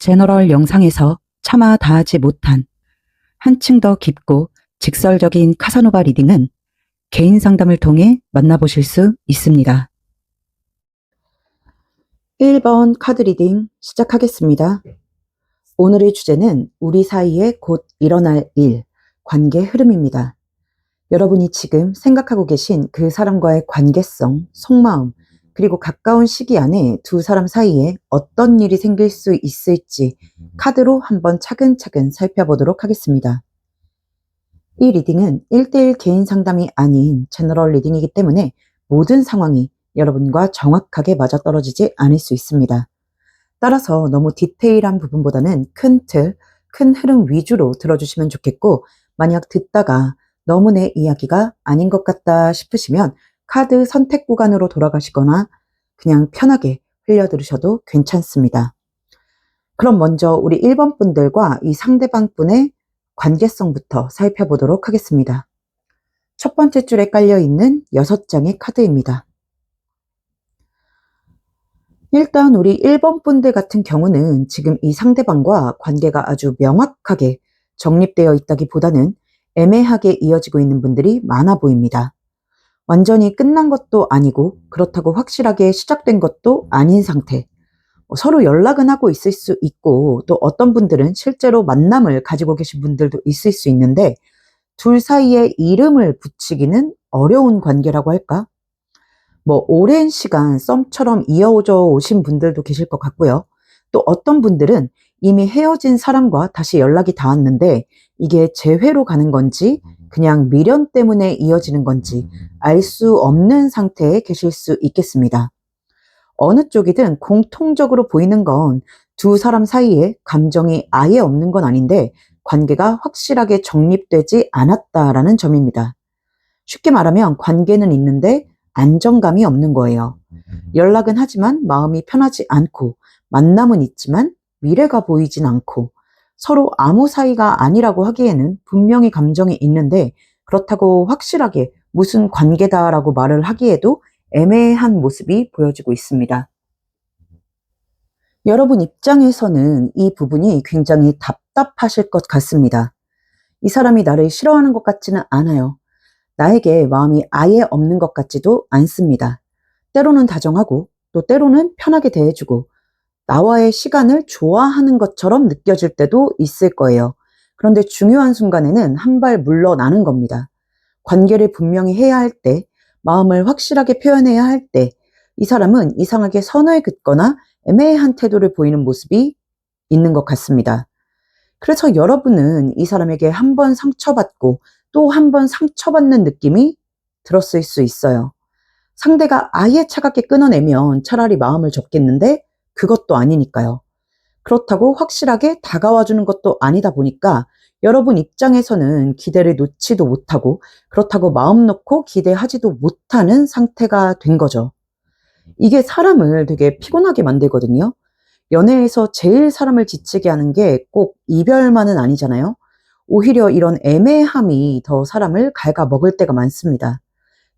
제너럴 영상에서 차마 다하지 못한 한층 더 깊고 직설적인 카사노바 리딩은 개인 상담을 통해 만나보실 수 있습니다. 1번 카드 리딩 시작하겠습니다. 오늘의 주제는 우리 사이에 곧 일어날 일, 관계 흐름입니다. 여러분이 지금 생각하고 계신 그 사람과의 관계성, 속마음, 그리고 가까운 시기 안에 두 사람 사이에 어떤 일이 생길 수 있을지 카드로 한번 차근차근 살펴보도록 하겠습니다. 이 리딩은 1대1 개인 상담이 아닌 제너럴 리딩이기 때문에 모든 상황이 여러분과 정확하게 맞아떨어지지 않을 수 있습니다. 따라서 너무 디테일한 부분보다는 큰 틀, 큰 흐름 위주로 들어주시면 좋겠고, 만약 듣다가 너무 내 이야기가 아닌 것 같다 싶으시면 카드 선택 구간으로 돌아가시거나 그냥 편하게 흘려들으셔도 괜찮습니다. 그럼 먼저 우리 1번 분들과 이 상대방 분의 관계성부터 살펴보도록 하겠습니다. 첫 번째 줄에 깔려있는 6장의 카드입니다. 일단 우리 1번 분들 같은 경우는 지금 이 상대방과 관계가 아주 명확하게 정립되어 있다기보다는 애매하게 이어지고 있는 분들이 많아 보입니다. 완전히 끝난 것도 아니고 그렇다고 확실하게 시작된 것도 아닌 상태. 서로 연락은 하고 있을 수 있고 또 어떤 분들은 실제로 만남을 가지고 계신 분들도 있을 수 있는데 둘 사이에 이름을 붙이기는 어려운 관계라고 할까? 오랜 시간 썸처럼 이어져 오신 분들도 계실 것 같고요. 또 어떤 분들은 이미 헤어진 사람과 다시 연락이 닿았는데 이게 재회로 가는 건지 그냥 미련 때문에 이어지는 건지 알 수 없는 상태에 계실 수 있겠습니다. 어느 쪽이든 공통적으로 보이는 건 두 사람 사이에 감정이 아예 없는 건 아닌데 관계가 확실하게 정립되지 않았다라는 점입니다. 쉽게 말하면 관계는 있는데 안정감이 없는 거예요. 연락은 하지만 마음이 편하지 않고 만남은 있지만 미래가 보이진 않고 서로 아무 사이가 아니라고 하기에는 분명히 감정이 있는데 그렇다고 확실하게 무슨 관계다라고 말을 하기에도 애매한 모습이 보여지고 있습니다. 여러분 입장에서는 이 부분이 굉장히 답답하실 것 같습니다. 이 사람이 나를 싫어하는 것 같지는 않아요. 나에게 마음이 아예 없는 것 같지도 않습니다. 때로는 다정하고 또 때로는 편하게 대해주고 나와의 시간을 좋아하는 것처럼 느껴질 때도 있을 거예요. 그런데 중요한 순간에는 한 발 물러나는 겁니다. 관계를 분명히 해야 할 때, 마음을 확실하게 표현해야 할 때, 이 사람은 이상하게 선을 긋거나 애매한 태도를 보이는 모습이 있는 것 같습니다. 그래서 여러분은 이 사람에게 한 번 상처받고 또 한 번 상처받는 느낌이 들었을 수 있어요. 상대가 아예 차갑게 끊어내면 차라리 마음을 접겠는데 그것도 아니니까요. 그렇다고 확실하게 다가와주는 것도 아니다 보니까 여러분 입장에서는 기대를 놓지도 못하고 그렇다고 마음 놓고 기대하지도 못하는 상태가 된 거죠. 이게 사람을 되게 피곤하게 만들거든요. 연애에서 제일 사람을 지치게 하는 게 꼭 이별만은 아니잖아요. 오히려 이런 애매함이 더 사람을 갉아먹을 때가 많습니다.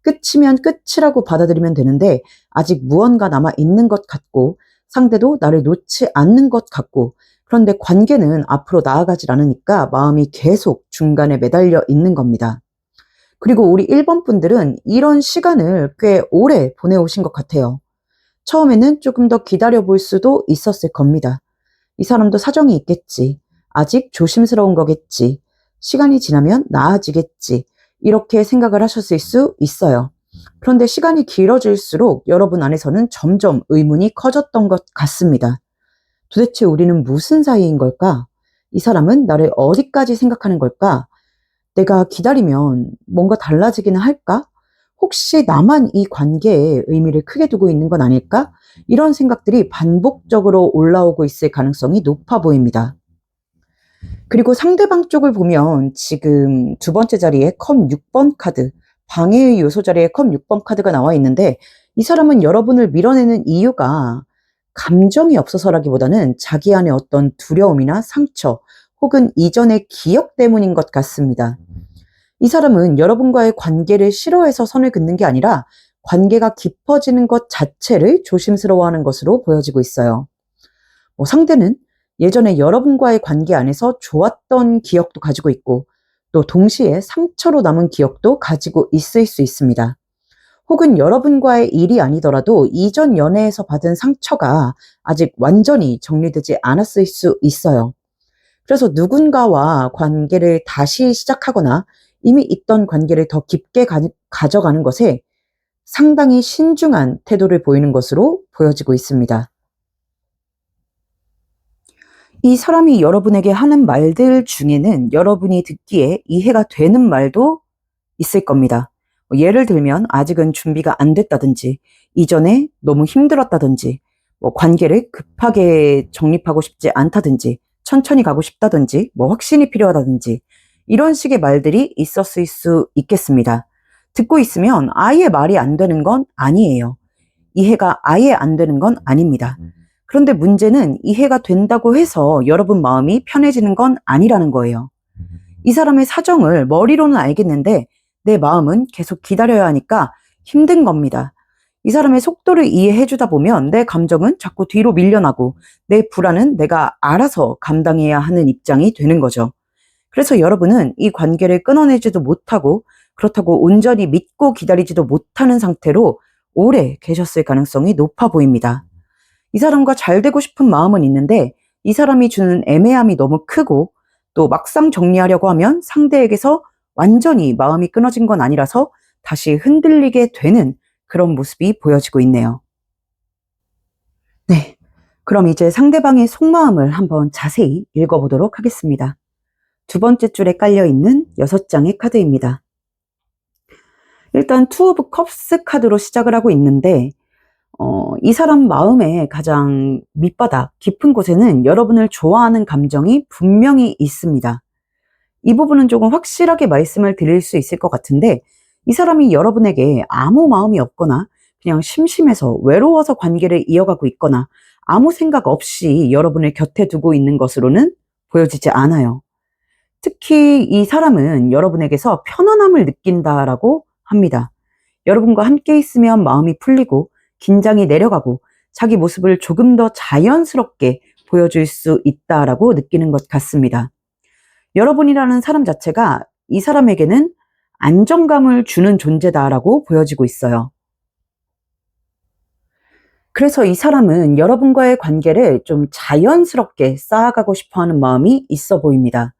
끝이면 끝이라고 받아들이면 되는데 아직 무언가 남아 있는 것 같고 상대도 나를 놓지 않는 것 같고 그런데 관계는 앞으로 나아가질 않으니까 마음이 계속 중간에 매달려 있는 겁니다. 그리고 우리 1번 분들은 이런 시간을 꽤 오래 보내오신 것 같아요. 처음에는 조금 더 기다려볼 수도 있었을 겁니다. 이 사람도 사정이 있겠지. 아직 조심스러운 거겠지. 시간이 지나면 나아지겠지. 이렇게 생각을 하셨을 수 있어요. 그런데 시간이 길어질수록 여러분 안에서는 점점 의문이 커졌던 것 같습니다. 도대체 우리는 무슨 사이인 걸까? 이 사람은 나를 어디까지 생각하는 걸까? 내가 기다리면 뭔가 달라지기는 할까? 혹시 나만 이 관계에 의미를 크게 두고 있는 건 아닐까? 이런 생각들이 반복적으로 올라오고 있을 가능성이 높아 보입니다. 그리고 상대방 쪽을 보면 지금 두 번째 자리에 컵 6번 카드, 방해의 요소 자리에 컵 6번 카드가 나와 있는데 이 사람은 여러분을 밀어내는 이유가 감정이 없어서라기보다는 자기 안에 어떤 두려움이나 상처 혹은 이전의 기억 때문인 것 같습니다. 이 사람은 여러분과의 관계를 싫어해서 선을 긋는 게 아니라 관계가 깊어지는 것 자체를 조심스러워하는 것으로 보여지고 있어요. 상대는 예전에 여러분과의 관계 안에서 좋았던 기억도 가지고 있고 또 동시에 상처로 남은 기억도 가지고 있을 수 있습니다. 혹은 여러분과의 일이 아니더라도 이전 연애에서 받은 상처가 아직 완전히 정리되지 않았을 수 있어요. 그래서 누군가와 관계를 다시 시작하거나 이미 있던 관계를 더 깊게 가져가는 것에 상당히 신중한 태도를 보이는 것으로 보여지고 있습니다. 이 사람이 여러분에게 하는 말들 중에는 여러분이 듣기에 이해가 되는 말도 있을 겁니다. 예를 들면 아직은 준비가 안 됐다든지, 이전에 너무 힘들었다든지, 관계를 급하게 정립하고 싶지 않다든지, 천천히 가고 싶다든지, 확신이 필요하다든지, 이런 식의 말들이 있었을 수 있겠습니다. 듣고 있으면 아예 말이 안 되는 건 아니에요. 이해가 아예 안 되는 건 아닙니다. 그런데 문제는 이해가 된다고 해서 여러분 마음이 편해지는 건 아니라는 거예요. 이 사람의 사정을 머리로는 알겠는데 내 마음은 계속 기다려야 하니까 힘든 겁니다. 이 사람의 속도를 이해해 주다 보면 내 감정은 자꾸 뒤로 밀려나고 내 불안은 내가 알아서 감당해야 하는 입장이 되는 거죠. 그래서 여러분은 이 관계를 끊어내지도 못하고 그렇다고 온전히 믿고 기다리지도 못하는 상태로 오래 계셨을 가능성이 높아 보입니다. 이 사람과 잘 되고 싶은 마음은 있는데 이 사람이 주는 애매함이 너무 크고 또 막상 정리하려고 하면 상대에게서 완전히 마음이 끊어진 건 아니라서 다시 흔들리게 되는 그런 모습이 보여지고 있네요. 네, 그럼 이제 상대방의 속마음을 한번 자세히 읽어보도록 하겠습니다. 두 번째 줄에 깔려있는 6장의 카드입니다. 일단 투 오브 컵스 카드로 시작을 하고 있는데 이 사람 마음의 가장 밑바닥 깊은 곳에는 여러분을 좋아하는 감정이 분명히 있습니다. 이 부분은 조금 확실하게 말씀을 드릴 수 있을 것 같은데 이 사람이 여러분에게 아무 마음이 없거나 그냥 심심해서 외로워서 관계를 이어가고 있거나 아무 생각 없이 여러분을 곁에 두고 있는 것으로는 보여지지 않아요. 특히 이 사람은 여러분에게서 편안함을 느낀다라고 합니다. 여러분과 함께 있으면 마음이 풀리고 긴장이 내려가고 자기 모습을 조금 더 자연스럽게 보여줄 수 있다라고 느끼는 것 같습니다. 여러분이라는 사람 자체가 이 사람에게는 안정감을 주는 존재다라고 보여지고 있어요. 그래서 이 사람은 여러분과의 관계를 좀 자연스럽게 쌓아가고 싶어 하는 마음이 있어 보입니다.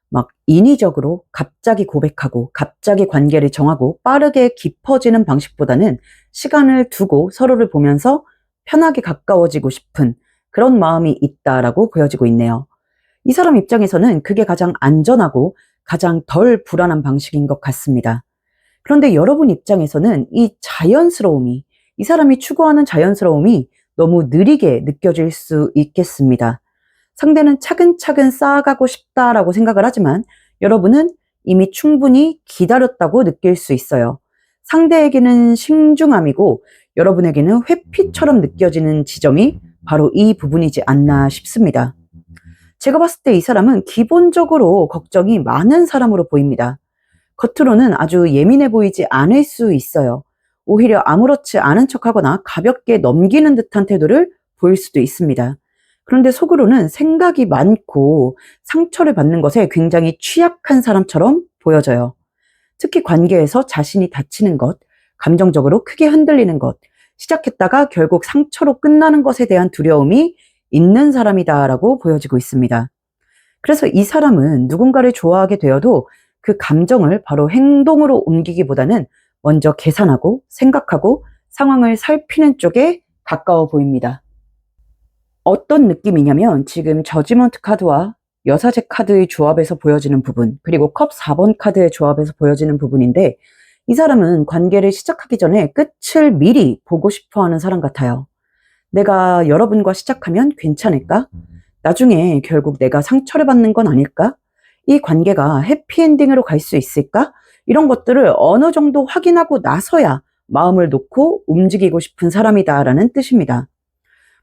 막 인위적으로 갑자기 고백하고 갑자기 관계를 정하고 빠르게 깊어지는 방식보다는 시간을 두고 서로를 보면서 편하게 가까워지고 싶은 그런 마음이 있다라고 보여지고 있네요. 이 사람 입장에서는 그게 가장 안전하고 가장 덜 불안한 방식인 것 같습니다. 그런데 여러분 입장에서는 이 자연스러움이, 이 사람이 추구하는 자연스러움이 너무 느리게 느껴질 수 있겠습니다. 상대는 차근차근 쌓아가고 싶다라고 생각을 하지만 여러분은 이미 충분히 기다렸다고 느낄 수 있어요. 상대에게는 신중함이고 여러분에게는 회피처럼 느껴지는 지점이 바로 이 부분이지 않나 싶습니다. 제가 봤을 때 이 사람은 기본적으로 걱정이 많은 사람으로 보입니다. 겉으로는 아주 예민해 보이지 않을 수 있어요. 오히려 아무렇지 않은 척하거나 가볍게 넘기는 듯한 태도를 보일 수도 있습니다. 그런데 속으로는 생각이 많고 상처를 받는 것에 굉장히 취약한 사람처럼 보여져요. 특히 관계에서 자신이 다치는 것, 감정적으로 크게 흔들리는 것, 시작했다가 결국 상처로 끝나는 것에 대한 두려움이 있는 사람이다라고 보여지고 있습니다. 그래서 이 사람은 누군가를 좋아하게 되어도 그 감정을 바로 행동으로 옮기기보다는 먼저 계산하고 생각하고 상황을 살피는 쪽에 가까워 보입니다. 어떤 느낌이냐면 지금 저지먼트 카드와 여사제 카드의 조합에서 보여지는 부분, 그리고 컵 4번 카드의 조합에서 보여지는 부분인데 이 사람은 관계를 시작하기 전에 끝을 미리 보고 싶어 하는 사람 같아요. 내가 여러분과 시작하면 괜찮을까? 나중에 결국 내가 상처를 받는 건 아닐까? 이 관계가 해피엔딩으로 갈 수 있을까? 이런 것들을 어느 정도 확인하고 나서야 마음을 놓고 움직이고 싶은 사람이다라는 뜻입니다.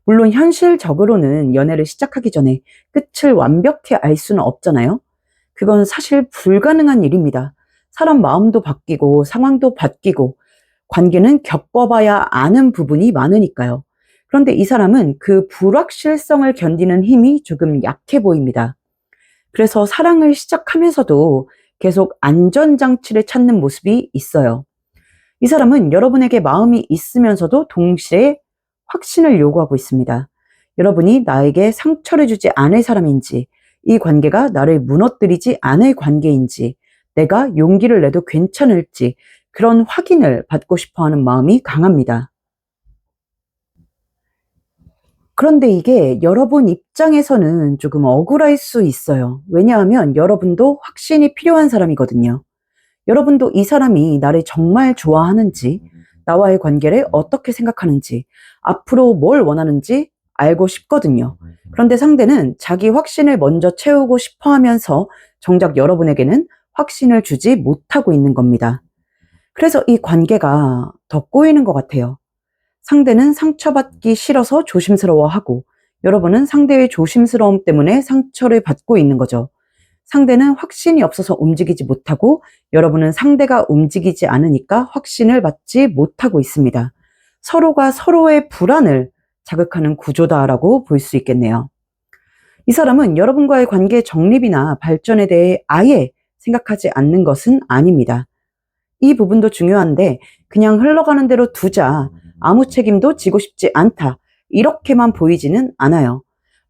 물론 현실적으로는 연애를 시작하기 전에 끝을 완벽히 알 수는 없잖아요. 그건 사실 불가능한 일입니다. 사람 마음도 바뀌고 상황도 바뀌고 관계는 겪어봐야 아는 부분이 많으니까요. 그런데 이 사람은 그 불확실성을 견디는 힘이 조금 약해 보입니다. 그래서 사랑을 시작하면서도 계속 안전장치를 찾는 모습이 있어요. 이 사람은 여러분에게 마음이 있으면서도 동시에 확신을 요구하고 있습니다. 여러분이 나에게 상처를 주지 않을 사람인지, 이 관계가 나를 무너뜨리지 않을 관계인지, 내가 용기를 내도 괜찮을지 그런 확인을 받고 싶어 하는 마음이 강합니다. 그런데 이게 여러분 입장에서는 조금 억울할 수 있어요. 왜냐하면 여러분도 확신이 필요한 사람이거든요. 여러분도 이 사람이 나를 정말 좋아하는지, 나와의 관계를 어떻게 생각하는지, 앞으로 뭘 원하는지 알고 싶거든요. 그런데 상대는 자기 확신을 먼저 채우고 싶어 하면서 정작 여러분에게는 확신을 주지 못하고 있는 겁니다. 그래서 이 관계가 더 꼬이는 것 같아요. 상대는 상처받기 싫어서 조심스러워하고, 여러분은 상대의 조심스러움 때문에 상처를 받고 있는 거죠. 상대는 확신이 없어서 움직이지 못하고, 여러분은 상대가 움직이지 않으니까 확신을 받지 못하고 있습니다. 서로가 서로의 불안을 자극하는 구조다라고 볼 수 있겠네요. 이 사람은 여러분과의 관계 정립이나 발전에 대해 아예 생각하지 않는 것은 아닙니다. 이 부분도 중요한데, 그냥 흘러가는 대로 두자, 아무 책임도 지고 싶지 않다, 이렇게만 보이지는 않아요.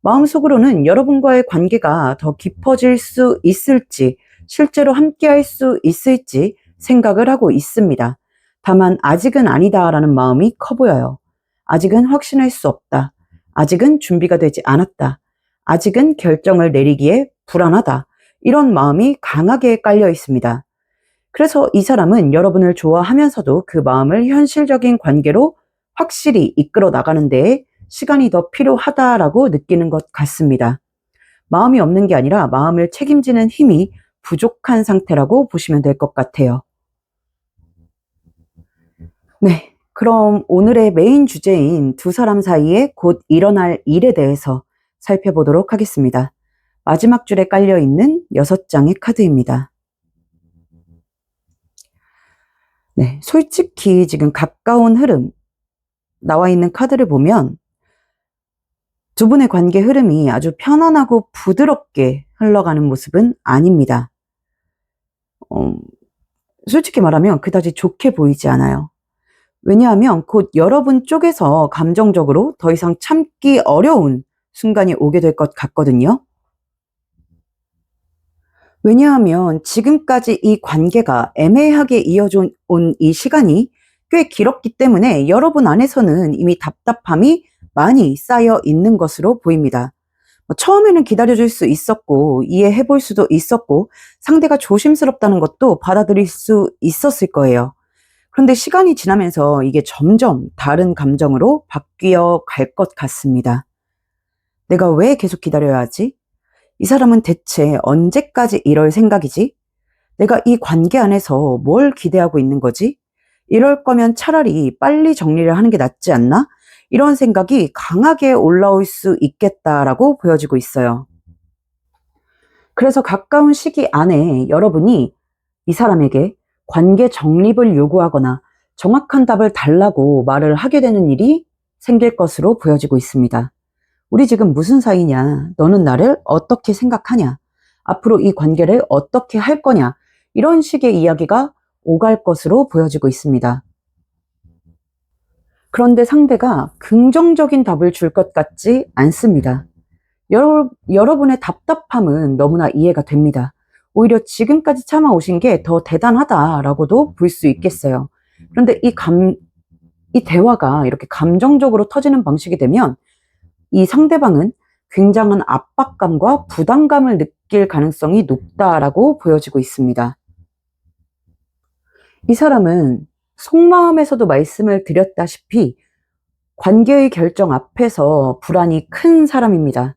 마음속으로는 여러분과의 관계가 더 깊어질 수 있을지, 실제로 함께할 수 있을지 생각을 하고 있습니다. 다만 아직은 아니다라는 마음이 커 보여요. 아직은 확신할 수 없다. 아직은 준비가 되지 않았다. 아직은 결정을 내리기에 불안하다. 이런 마음이 강하게 깔려 있습니다. 그래서 이 사람은 여러분을 좋아하면서도 그 마음을 현실적인 관계로 확실히 이끌어 나가는 데에 시간이 더 필요하다라고 느끼는 것 같습니다. 마음이 없는 게 아니라 마음을 책임지는 힘이 부족한 상태라고 보시면 될 것 같아요. 네, 그럼 오늘의 메인 주제인 두 사람 사이에 곧 일어날 일에 대해서 살펴보도록 하겠습니다. 마지막 줄에 깔려 있는 6장의 카드입니다. 네, 솔직히 지금 가까운 흐름 나와 있는 카드를 보면 두 분의 관계 흐름이 아주 편안하고 부드럽게 흘러가는 모습은 아닙니다. 솔직히 말하면 그다지 좋게 보이지 않아요. 왜냐하면 곧 여러분 쪽에서 감정적으로 더 이상 참기 어려운 순간이 오게 될 것 같거든요. 왜냐하면 지금까지 이 관계가 애매하게 이어져 온 이 시간이 꽤 길었기 때문에 여러분 안에서는 이미 답답함이 많이 쌓여 있는 것으로 보입니다. 처음에는 기다려줄 수 있었고, 이해해 볼 수도 있었고, 상대가 조심스럽다는 것도 받아들일 수 있었을 거예요. 그런데 시간이 지나면서 이게 점점 다른 감정으로 바뀌어 갈 것 같습니다. 내가 왜 계속 기다려야 하지? 이 사람은 대체 언제까지 이럴 생각이지? 내가 이 관계 안에서 뭘 기대하고 있는 거지? 이럴 거면 차라리 빨리 정리를 하는 게 낫지 않나? 이런 생각이 강하게 올라올 수 있겠다라고 보여지고 있어요. 그래서 가까운 시기 안에 여러분이 이 사람에게 관계 정립을 요구하거나 정확한 답을 달라고 말을 하게 되는 일이 생길 것으로 보여지고 있습니다. 우리 지금 무슨 사이냐? 너는 나를 어떻게 생각하냐? 앞으로 이 관계를 어떻게 할 거냐? 이런 식의 이야기가 오갈 것으로 보여지고 있습니다. 그런데 상대가 긍정적인 답을 줄 것 같지 않습니다. 여러분의 답답함은 너무나 이해가 됩니다. 오히려 지금까지 참아오신 게 더 대단하다라고도 볼 수 있겠어요. 그런데 이 대화가 이렇게 감정적으로 터지는 방식이 되면 이 상대방은 굉장한 압박감과 부담감을 느낄 가능성이 높다라고 보여지고 있습니다. 이 사람은 속마음에서도 말씀을 드렸다시피 관계의 결정 앞에서 불안이 큰 사람입니다.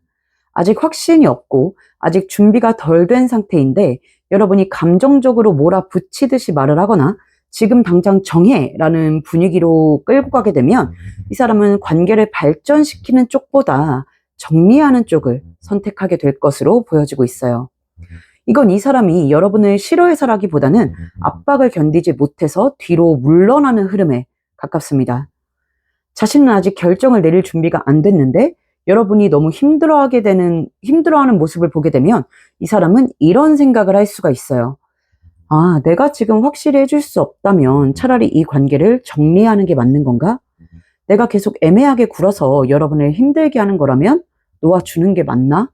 아직 확신이 없고 아직 준비가 덜 된 상태인데 여러분이 감정적으로 몰아붙이듯이 말을 하거나 지금 당장 정해라는 분위기로 끌고 가게 되면 이 사람은 관계를 발전시키는 쪽보다 정리하는 쪽을 선택하게 될 것으로 보여지고 있어요. 이건 이 사람이 여러분을 싫어해서라기보다는 압박을 견디지 못해서 뒤로 물러나는 흐름에 가깝습니다. 자신은 아직 결정을 내릴 준비가 안 됐는데 여러분이 너무 힘들어하는 모습을 보게 되면 이 사람은 이런 생각을 할 수가 있어요. 아, 내가 지금 확실히 해줄 수 없다면 차라리 이 관계를 정리하는 게 맞는 건가? 내가 계속 애매하게 굴어서 여러분을 힘들게 하는 거라면 놓아주는 게 맞나?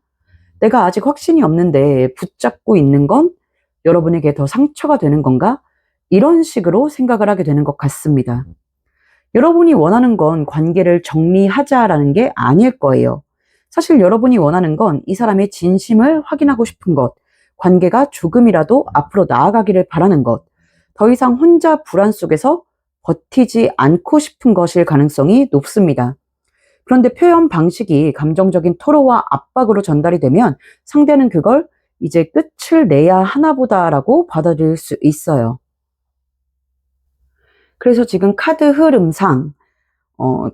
내가 아직 확신이 없는데 붙잡고 있는 건 여러분에게 더 상처가 되는 건가? 이런 식으로 생각을 하게 되는 것 같습니다. 여러분이 원하는 건 관계를 정리하자라는 게 아닐 거예요. 사실 여러분이 원하는 건 이 사람의 진심을 확인하고 싶은 것, 관계가 조금이라도 앞으로 나아가기를 바라는 것, 더 이상 혼자 불안 속에서 버티지 않고 싶은 것일 가능성이 높습니다. 그런데 표현 방식이 감정적인 토로와 압박으로 전달이 되면 상대는 그걸 이제 끝을 내야 하나 보다라고 받아들일 수 있어요. 그래서 지금 카드 흐름상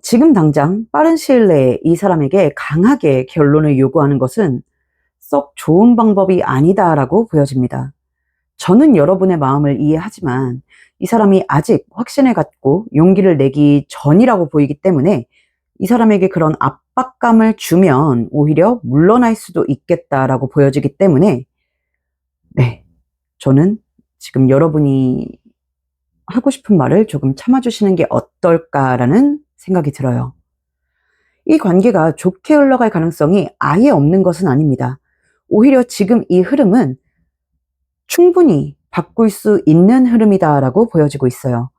지금 당장 빠른 시일 내에 이 사람에게 강하게 결론을 요구하는 것은 썩 좋은 방법이 아니다라고 보여집니다. 저는 여러분의 마음을 이해하지만 이 사람이 아직 확신을 갖고 용기를 내기 전이라고 보이기 때문에 이 사람에게 그런 압박감을 주면 오히려 물러날 수도 있겠다라고 보여지기 때문에 네, 저는 지금 여러분이 하고 싶은 말을 조금 참아주시는 게 어떨까라는 생각이 들어요. 이 관계가 좋게 흘러갈 가능성이 아예 없는 것은 아닙니다. 오히려 지금 이 흐름은 충분히 바꿀 수 있는 흐름이다라고 보여지고 있어요.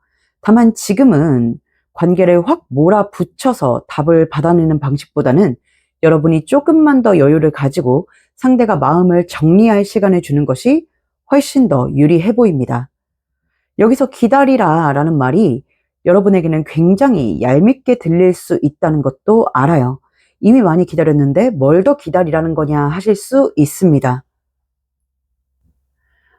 다만 지금은 관계를 확 몰아붙여서 답을 받아내는 방식보다는 여러분이 조금만 더 여유를 가지고 상대가 마음을 정리할 시간을 주는 것이 훨씬 더 유리해 보입니다. 여기서 기다리라 라는 말이 여러분에게는 굉장히 얄밉게 들릴 수 있다는 것도 알아요. 이미 많이 기다렸는데 뭘 더 기다리라는 거냐 하실 수 있습니다.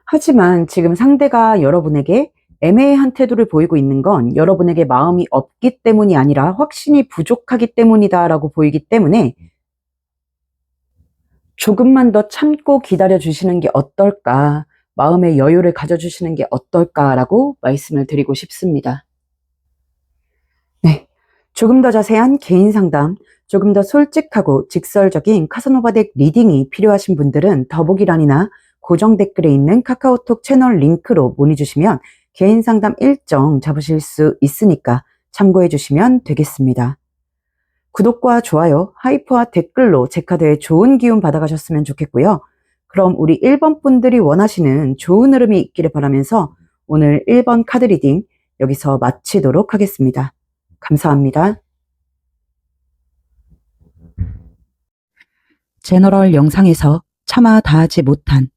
하지만 지금 상대가 여러분에게 애매한 태도를 보이고 있는 건 여러분에게 마음이 없기 때문이 아니라 확신이 부족하기 때문이다라고 보이기 때문에 조금만 더 참고 기다려 주시는 게 어떨까, 마음의 여유를 가져주시는 게 어떨까라고 말씀을 드리고 싶습니다. 네, 조금 더 자세한 개인 상담, 조금 더 솔직하고 직설적인 카사노바 덱 리딩이 필요하신 분들은 더보기란이나 고정 댓글에 있는 카카오톡 채널 링크로 문의 주시면 개인 상담 일정 잡으실 수 있으니까 참고해 주시면 되겠습니다. 구독과 좋아요, 하이프와 댓글로 제 카드에 좋은 기운 받아가셨으면 좋겠고요. 그럼 우리 1번 분들이 원하시는 좋은 흐름이 있기를 바라면서 오늘 1번 카드 리딩 여기서 마치도록 하겠습니다. 감사합니다. 제너럴 영상에서 차마 다하지 못한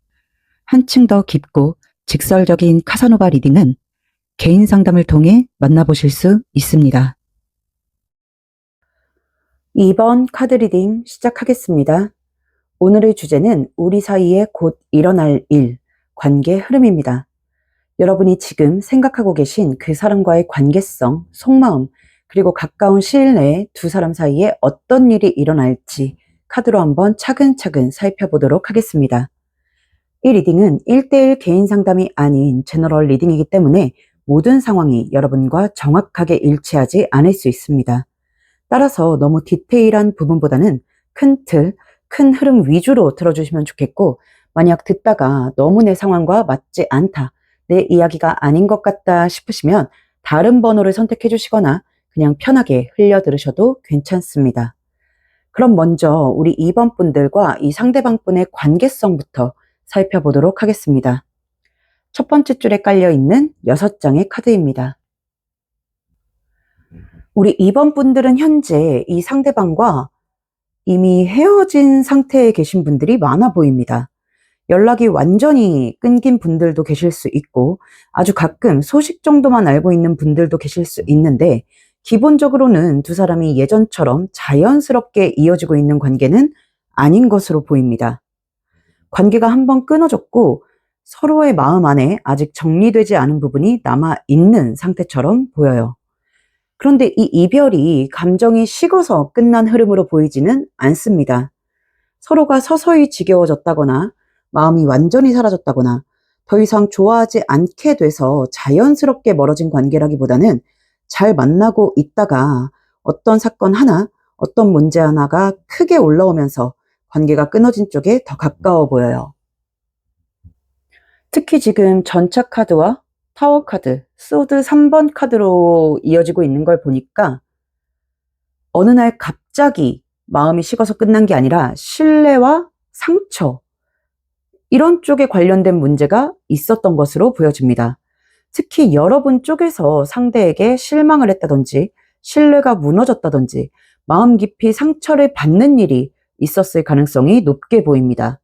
한층 더 깊고 직설적인 카사노바 리딩은 개인 상담을 통해 만나보실 수 있습니다. 2번 카드 리딩 시작하겠습니다. 오늘의 주제는 우리 사이에 곧 일어날 일, 관계 흐름입니다. 여러분이 지금 생각하고 계신 그 사람과의 관계성, 속마음, 그리고 가까운 시일 내에 두 사람 사이에 어떤 일이 일어날지 카드로 한번 차근차근 살펴보도록 하겠습니다. 이 리딩은 1대1 개인 상담이 아닌 제너럴 리딩이기 때문에 모든 상황이 여러분과 정확하게 일치하지 않을 수 있습니다. 따라서 너무 디테일한 부분보다는 큰 틀, 큰 흐름 위주로 들어주시면 좋겠고, 만약 듣다가 너무 내 상황과 맞지 않다, 내 이야기가 아닌 것 같다 싶으시면 다른 번호를 선택해 주시거나 그냥 편하게 흘려 들으셔도 괜찮습니다. 그럼 먼저 우리 2번 분들과 이 상대방 분의 관계성부터 살펴보도록 하겠습니다. 첫 번째 줄에 깔려있는 6장의 카드입니다. 우리 2번 분들은 현재 이 상대방과 이미 헤어진 상태에 계신 분들이 많아 보입니다. 연락이 완전히 끊긴 분들도 계실 수 있고 아주 가끔 소식 정도만 알고 있는 분들도 계실 수 있는데 기본적으로는 두 사람이 예전처럼 자연스럽게 이어지고 있는 관계는 아닌 것으로 보입니다. 관계가 한번 끊어졌고 서로의 마음 안에 아직 정리되지 않은 부분이 남아있는 상태처럼 보여요. 그런데 이 이별이 감정이 식어서 끝난 흐름으로 보이지는 않습니다. 서로가 서서히 지겨워졌다거나 마음이 완전히 사라졌다거나 더 이상 좋아하지 않게 돼서 자연스럽게 멀어진 관계라기보다는 잘 만나고 있다가 어떤 사건 하나, 어떤 문제 하나가 크게 올라오면서 관계가 끊어진 쪽에 더 가까워 보여요. 특히 지금 전차 카드와 타워 카드, 소드 3번 카드로 이어지고 있는 걸 보니까 어느 날 갑자기 마음이 식어서 끝난 게 아니라 신뢰와 상처, 이런 쪽에 관련된 문제가 있었던 것으로 보여집니다. 특히 여러분 쪽에서 상대에게 실망을 했다든지 신뢰가 무너졌다든지 마음 깊이 상처를 받는 일이 있었을 가능성이 높게 보입니다.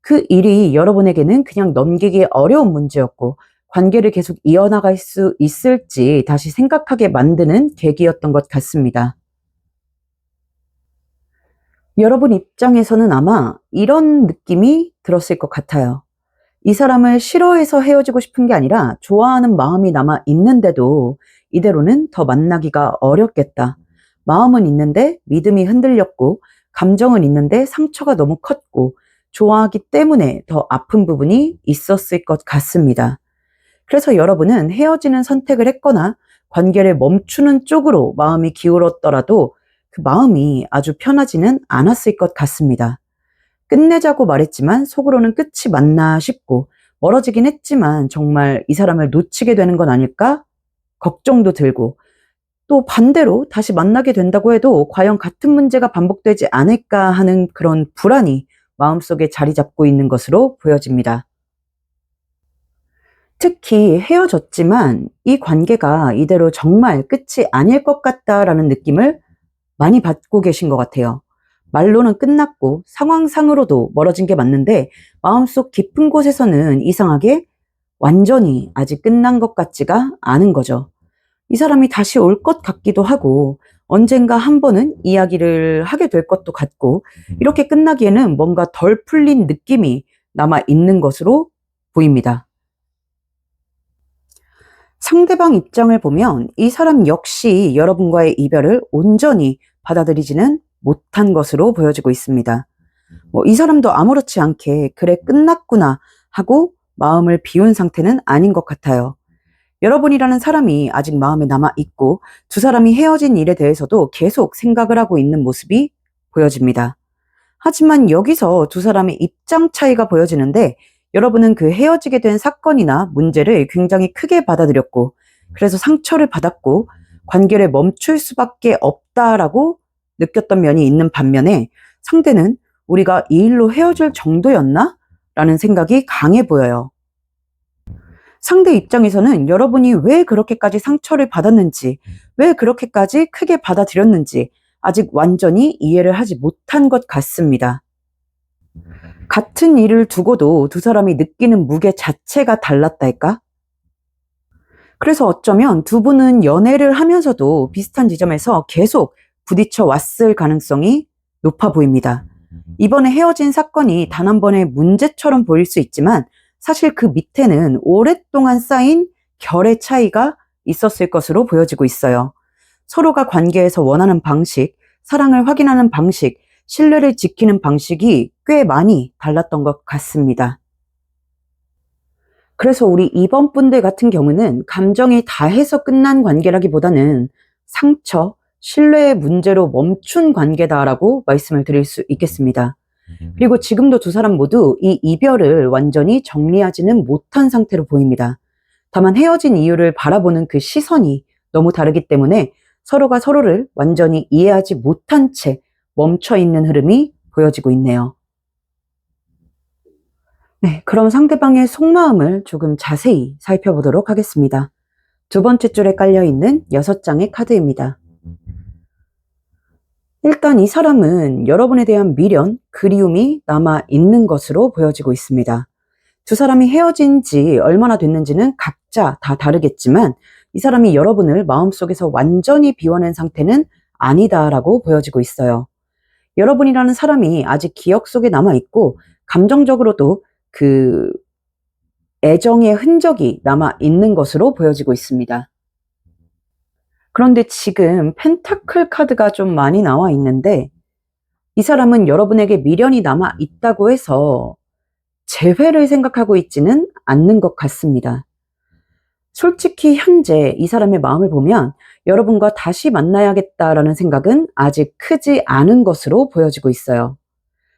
그 일이 여러분에게는 그냥 넘기기 어려운 문제였고 관계를 계속 이어나갈 수 있을지 다시 생각하게 만드는 계기였던 것 같습니다. 여러분 입장에서는 아마 이런 느낌이 들었을 것 같아요. 이 사람을 싫어해서 헤어지고 싶은 게 아니라 좋아하는 마음이 남아 있는데도 이대로는 더 만나기가 어렵겠다. 마음은 있는데 믿음이 흔들렸고 감정은 있는데 상처가 너무 컸고 좋아하기 때문에 더 아픈 부분이 있었을 것 같습니다. 그래서 여러분은 헤어지는 선택을 했거나 관계를 멈추는 쪽으로 마음이 기울었더라도 그 마음이 아주 편하지는 않았을 것 같습니다. 끝내자고 말했지만 속으로는 끝이 맞나 싶고 멀어지긴 했지만 정말 이 사람을 놓치게 되는 건 아닐까 걱정도 들고 또 반대로 다시 만나게 된다고 해도 과연 같은 문제가 반복되지 않을까 하는 그런 불안이 마음속에 자리 잡고 있는 것으로 보여집니다. 특히 헤어졌지만 이 관계가 이대로 정말 끝이 아닐 것 같다라는 느낌을 많이 받고 계신 것 같아요. 말로는 끝났고 상황상으로도 멀어진 게 맞는데 마음속 깊은 곳에서는 이상하게 완전히 아직 끝난 것 같지가 않은 거죠. 이 사람이 다시 올 것 같기도 하고 언젠가 한 번은 이야기를 하게 될 것도 같고 이렇게 끝나기에는 뭔가 덜 풀린 느낌이 남아 있는 것으로 보입니다. 상대방 입장을 보면 이 사람 역시 여러분과의 이별을 온전히 받아들이지는 못한 것으로 보여지고 있습니다. 이 사람도 아무렇지 않게 그래 끝났구나 하고 마음을 비운 상태는 아닌 것 같아요. 여러분이라는 사람이 아직 마음에 남아있고 두 사람이 헤어진 일에 대해서도 계속 생각을 하고 있는 모습이 보여집니다. 하지만 여기서 두 사람의 입장 차이가 보여지는데 여러분은 그 헤어지게 된 사건이나 문제를 굉장히 크게 받아들였고 그래서 상처를 받았고 관계를 멈출 수밖에 없다라고 느꼈던 면이 있는 반면에 상대는 우리가 이 일로 헤어질 정도였나? 라는 생각이 강해 보여요. 상대 입장에서는 여러분이 왜 그렇게까지 상처를 받았는지, 왜 그렇게까지 크게 받아들였는지 아직 완전히 이해를 하지 못한 것 같습니다. 같은 일을 두고도 두 사람이 느끼는 무게 자체가 달랐달까? 그래서 어쩌면 두 분은 연애를 하면서도 비슷한 지점에서 계속 부딪혀 왔을 가능성이 높아 보입니다. 이번에 헤어진 사건이 단 한 번의 문제처럼 보일 수 있지만 사실 그 밑에는 오랫동안 쌓인 결의 차이가 있었을 것으로 보여지고 있어요. 서로가 관계에서 원하는 방식, 사랑을 확인하는 방식, 신뢰를 지키는 방식이 꽤 많이 달랐던 것 같습니다. 그래서 우리 이번 분들 같은 경우는 감정이 다해서 끝난 관계라기보다는 상처, 신뢰의 문제로 멈춘 관계다라고 말씀을 드릴 수 있겠습니다. 그리고 지금도 두 사람 모두 이 이별을 완전히 정리하지는 못한 상태로 보입니다. 다만 헤어진 이유를 바라보는 그 시선이 너무 다르기 때문에 서로가 서로를 완전히 이해하지 못한 채 멈춰있는 흐름이 보여지고 있네요. 네, 그럼 상대방의 속마음을 조금 자세히 살펴보도록 하겠습니다. 두 번째 줄에 깔려있는 6장의 카드입니다. 일단 이 사람은 여러분에 대한 미련, 그리움이 남아있는 것으로 보여지고 있습니다. 두 사람이 헤어진 지 얼마나 됐는지는 각자 다 다르겠지만 이 사람이 여러분을 마음속에서 완전히 비워낸 상태는 아니다라고 보여지고 있어요. 여러분이라는 사람이 아직 기억 속에 남아있고 감정적으로도 그 애정의 흔적이 남아있는 것으로 보여지고 있습니다. 그런데 지금 펜타클 카드가 좀 많이 나와 있는데 이 사람은 여러분에게 미련이 남아 있다고 해서 재회를 생각하고 있지는 않는 것 같습니다. 솔직히 현재 이 사람의 마음을 보면 여러분과 다시 만나야겠다라는 생각은 아직 크지 않은 것으로 보여지고 있어요.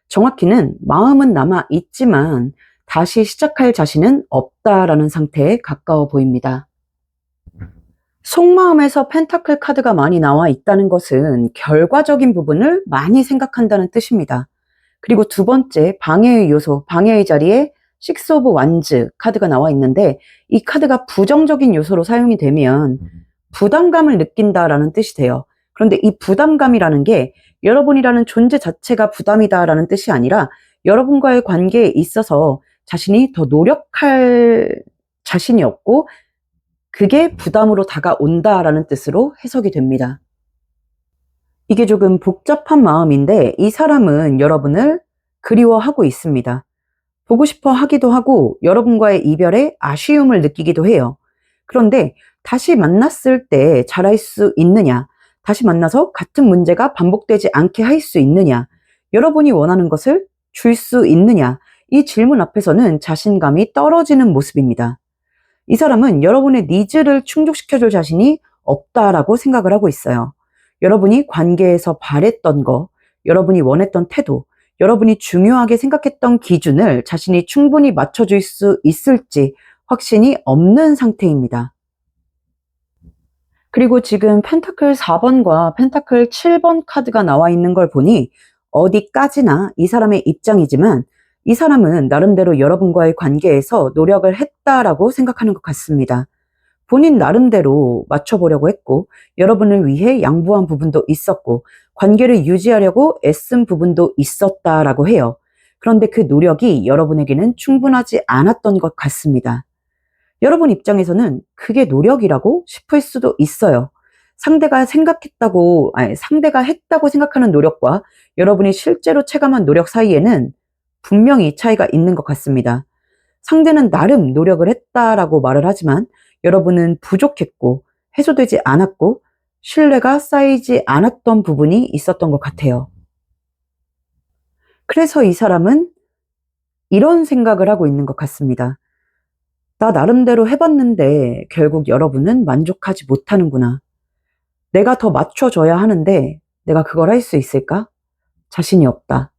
정확히는 마음은 남아 있지만 다시 시작할 자신은 없다라는 상태에 가까워 보입니다. 속마음에서 펜타클 카드가 많이 나와 있다는 것은 결과적인 부분을 많이 생각한다는 뜻입니다. 그리고 두 번째, 방해의 요소, 방해의 자리에 식스 오브 완즈 카드가 나와 있는데, 이 카드가 부정적인 요소로 사용이 되면 부담감을 느낀다라는 뜻이 돼요. 그런데 이 부담감이라는 게 여러분이라는 존재 자체가 부담이다라는 뜻이 아니라 여러분과의 관계에 있어서 자신이 더 노력할 자신이 없고 그게 부담으로 다가온다라는 뜻으로 해석이 됩니다. 이게 조금 복잡한 마음인데 이 사람은 여러분을 그리워하고 있습니다. 보고 싶어 하기도 하고 여러분과의 이별에 아쉬움을 느끼기도 해요. 그런데 다시 만났을 때 잘할 수 있느냐, 다시 만나서 같은 문제가 반복되지 않게 할 수 있느냐, 여러분이 원하는 것을 줄 수 있느냐, 이 질문 앞에서는 자신감이 떨어지는 모습입니다. 이 사람은 여러분의 니즈를 충족시켜줄 자신이 없다라고 생각을 하고 있어요. 여러분이 관계에서 바랬던 거, 여러분이 원했던 태도, 여러분이 중요하게 생각했던 기준을 자신이 충분히 맞춰줄 수 있을지 확신이 없는 상태입니다. 그리고 지금 펜타클 4번과 펜타클 7번 카드가 나와 있는 걸 보니 어디까지나 이 사람의 입장이지만 이 사람은 나름대로 여러분과의 관계에서 노력을 했다라고 생각하는 것 같습니다. 본인 나름대로 맞춰보려고 했고 여러분을 위해 양보한 부분도 있었고 관계를 유지하려고 애쓴 부분도 있었다라고 해요. 그런데 그 노력이 여러분에게는 충분하지 않았던 것 같습니다. 여러분 입장에서는 그게 노력이라고 싶을 수도 있어요. 상대가 했다고 생각하는 노력과 여러분이 실제로 체감한 노력 사이에는 분명히 차이가 있는 것 같습니다. 상대는 나름 노력을 했다라고 말을 하지만 여러분은 부족했고 해소되지 않았고 신뢰가 쌓이지 않았던 부분이 있었던 것 같아요. 그래서 이 사람은 이런 생각을 하고 있는 것 같습니다. 나 나름대로 해봤는데 결국 여러분은 만족하지 못하는구나. 내가 더 맞춰줘야 하는데 내가 그걸 할 수 있을까? 자신이 없다.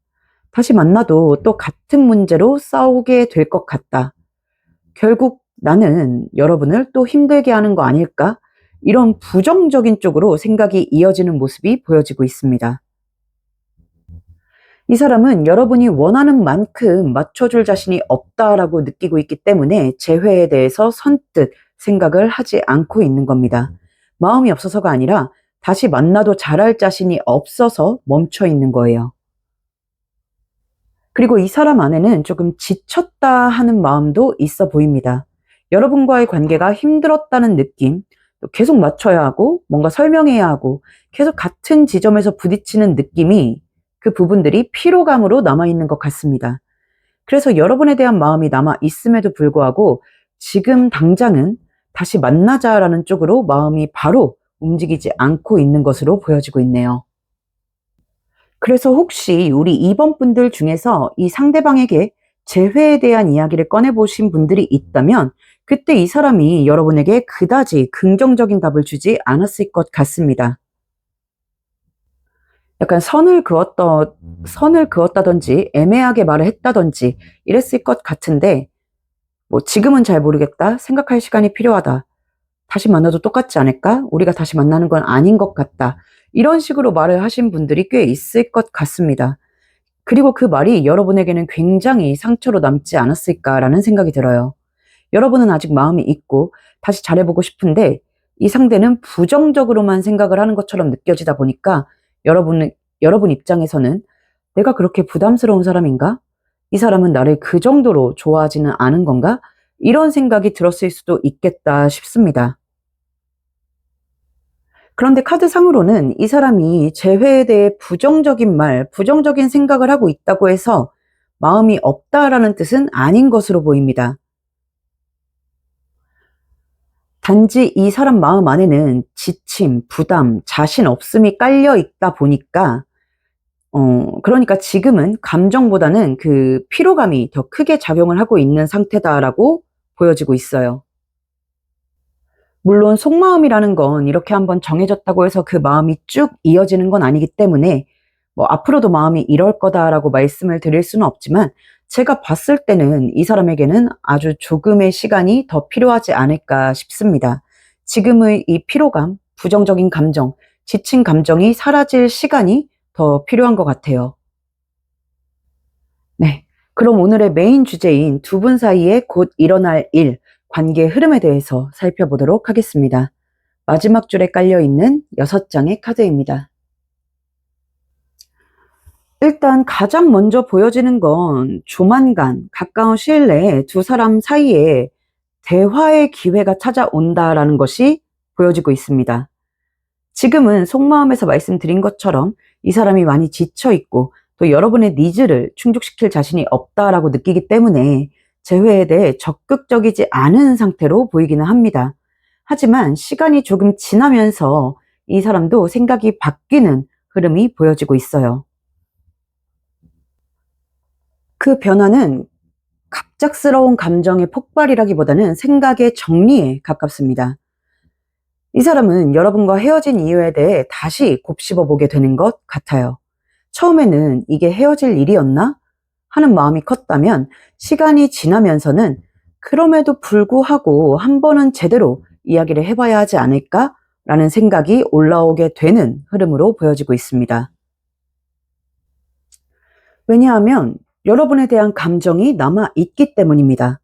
다시 만나도 또 같은 문제로 싸우게 될 것 같다. 결국 나는 여러분을 또 힘들게 하는 거 아닐까? 이런 부정적인 쪽으로 생각이 이어지는 모습이 보여지고 있습니다. 이 사람은 여러분이 원하는 만큼 맞춰줄 자신이 없다라고 느끼고 있기 때문에 재회에 대해서 선뜻 생각을 하지 않고 있는 겁니다. 마음이 없어서가 아니라 다시 만나도 잘할 자신이 없어서 멈춰 있는 거예요. 그리고 이 사람 안에는 조금 지쳤다 하는 마음도 있어 보입니다. 여러분과의 관계가 힘들었다는 느낌, 또 계속 맞춰야 하고 뭔가 설명해야 하고 계속 같은 지점에서 부딪히는 느낌이 그 부분들이 피로감으로 남아있는 것 같습니다. 그래서 여러분에 대한 마음이 남아 있음에도 불구하고 지금 당장은 다시 만나자라는 쪽으로 마음이 바로 움직이지 않고 있는 것으로 보여지고 있네요. 그래서 혹시 우리 2번 분들 중에서 이 상대방에게 재회에 대한 이야기를 꺼내보신 분들이 있다면 그때 이 사람이 여러분에게 그다지 긍정적인 답을 주지 않았을 것 같습니다. 약간 선을 그었다든지 애매하게 말을 했다든지 이랬을 것 같은데 뭐 지금은 잘 모르겠다. 생각할 시간이 필요하다. 다시 만나도 똑같지 않을까? 우리가 다시 만나는 건 아닌 것 같다. 이런 식으로 말을 하신 분들이 꽤 있을 것 같습니다. 그리고 그 말이 여러분에게는 굉장히 상처로 남지 않았을까라는 생각이 들어요. 여러분은 아직 마음이 있고 다시 잘해보고 싶은데 이 상대는 부정적으로만 생각을 하는 것처럼 느껴지다 보니까 여러분 입장에서는 내가 그렇게 부담스러운 사람인가? 이 사람은 나를 그 정도로 좋아하지는 않은 건가? 이런 생각이 들었을 수도 있겠다 싶습니다. 그런데 카드상으로는 이 사람이 재회에 대해 부정적인 생각을 하고 있다고 해서 마음이 없다라는 뜻은 아닌 것으로 보입니다. 단지 이 사람 마음 안에는 지침, 부담, 자신 없음이 깔려 있다 보니까 그러니까 지금은 감정보다는 그 피로감이 더 크게 작용을 하고 있는 상태다라고 보여지고 있어요. 물론 속마음이라는 건 이렇게 한번 정해졌다고 해서 그 마음이 쭉 이어지는 건 아니기 때문에 뭐 앞으로도 마음이 이럴 거다라고 말씀을 드릴 수는 없지만 제가 봤을 때는 이 사람에게는 아주 조금의 시간이 더 필요하지 않을까 싶습니다. 지금의 이 피로감, 부정적인 감정, 지친 감정이 사라질 시간이 더 필요한 것 같아요. 네. 그럼 오늘의 메인 주제인 두 분 사이에 곧 일어날 일, 관계의 흐름에 대해서 살펴보도록 하겠습니다. 마지막 줄에 깔려있는 6장의 카드입니다. 일단 가장 먼저 보여지는 건 조만간 가까운 시일 내에 두 사람 사이에 대화의 기회가 찾아온다라는 것이 보여지고 있습니다. 지금은 속마음에서 말씀드린 것처럼 이 사람이 많이 지쳐있고 또 여러분의 니즈를 충족시킬 자신이 없다라고 느끼기 때문에 재회에 대해 적극적이지 않은 상태로 보이기는 합니다. 하지만 시간이 조금 지나면서 이 사람도 생각이 바뀌는 흐름이 보여지고 있어요. 그 변화는 갑작스러운 감정의 폭발이라기보다는 생각의 정리에 가깝습니다. 이 사람은 여러분과 헤어진 이유에 대해 다시 곱씹어 보게 되는 것 같아요. 처음에는 이게 헤어질 일이었나? 하는 마음이 컸다면 시간이 지나면서는 그럼에도 불구하고 한 번은 제대로 이야기를 해봐야 하지 않을까? 라는 생각이 올라오게 되는 흐름으로 보여지고 있습니다. 왜냐하면 여러분에 대한 감정이 남아있기 때문입니다.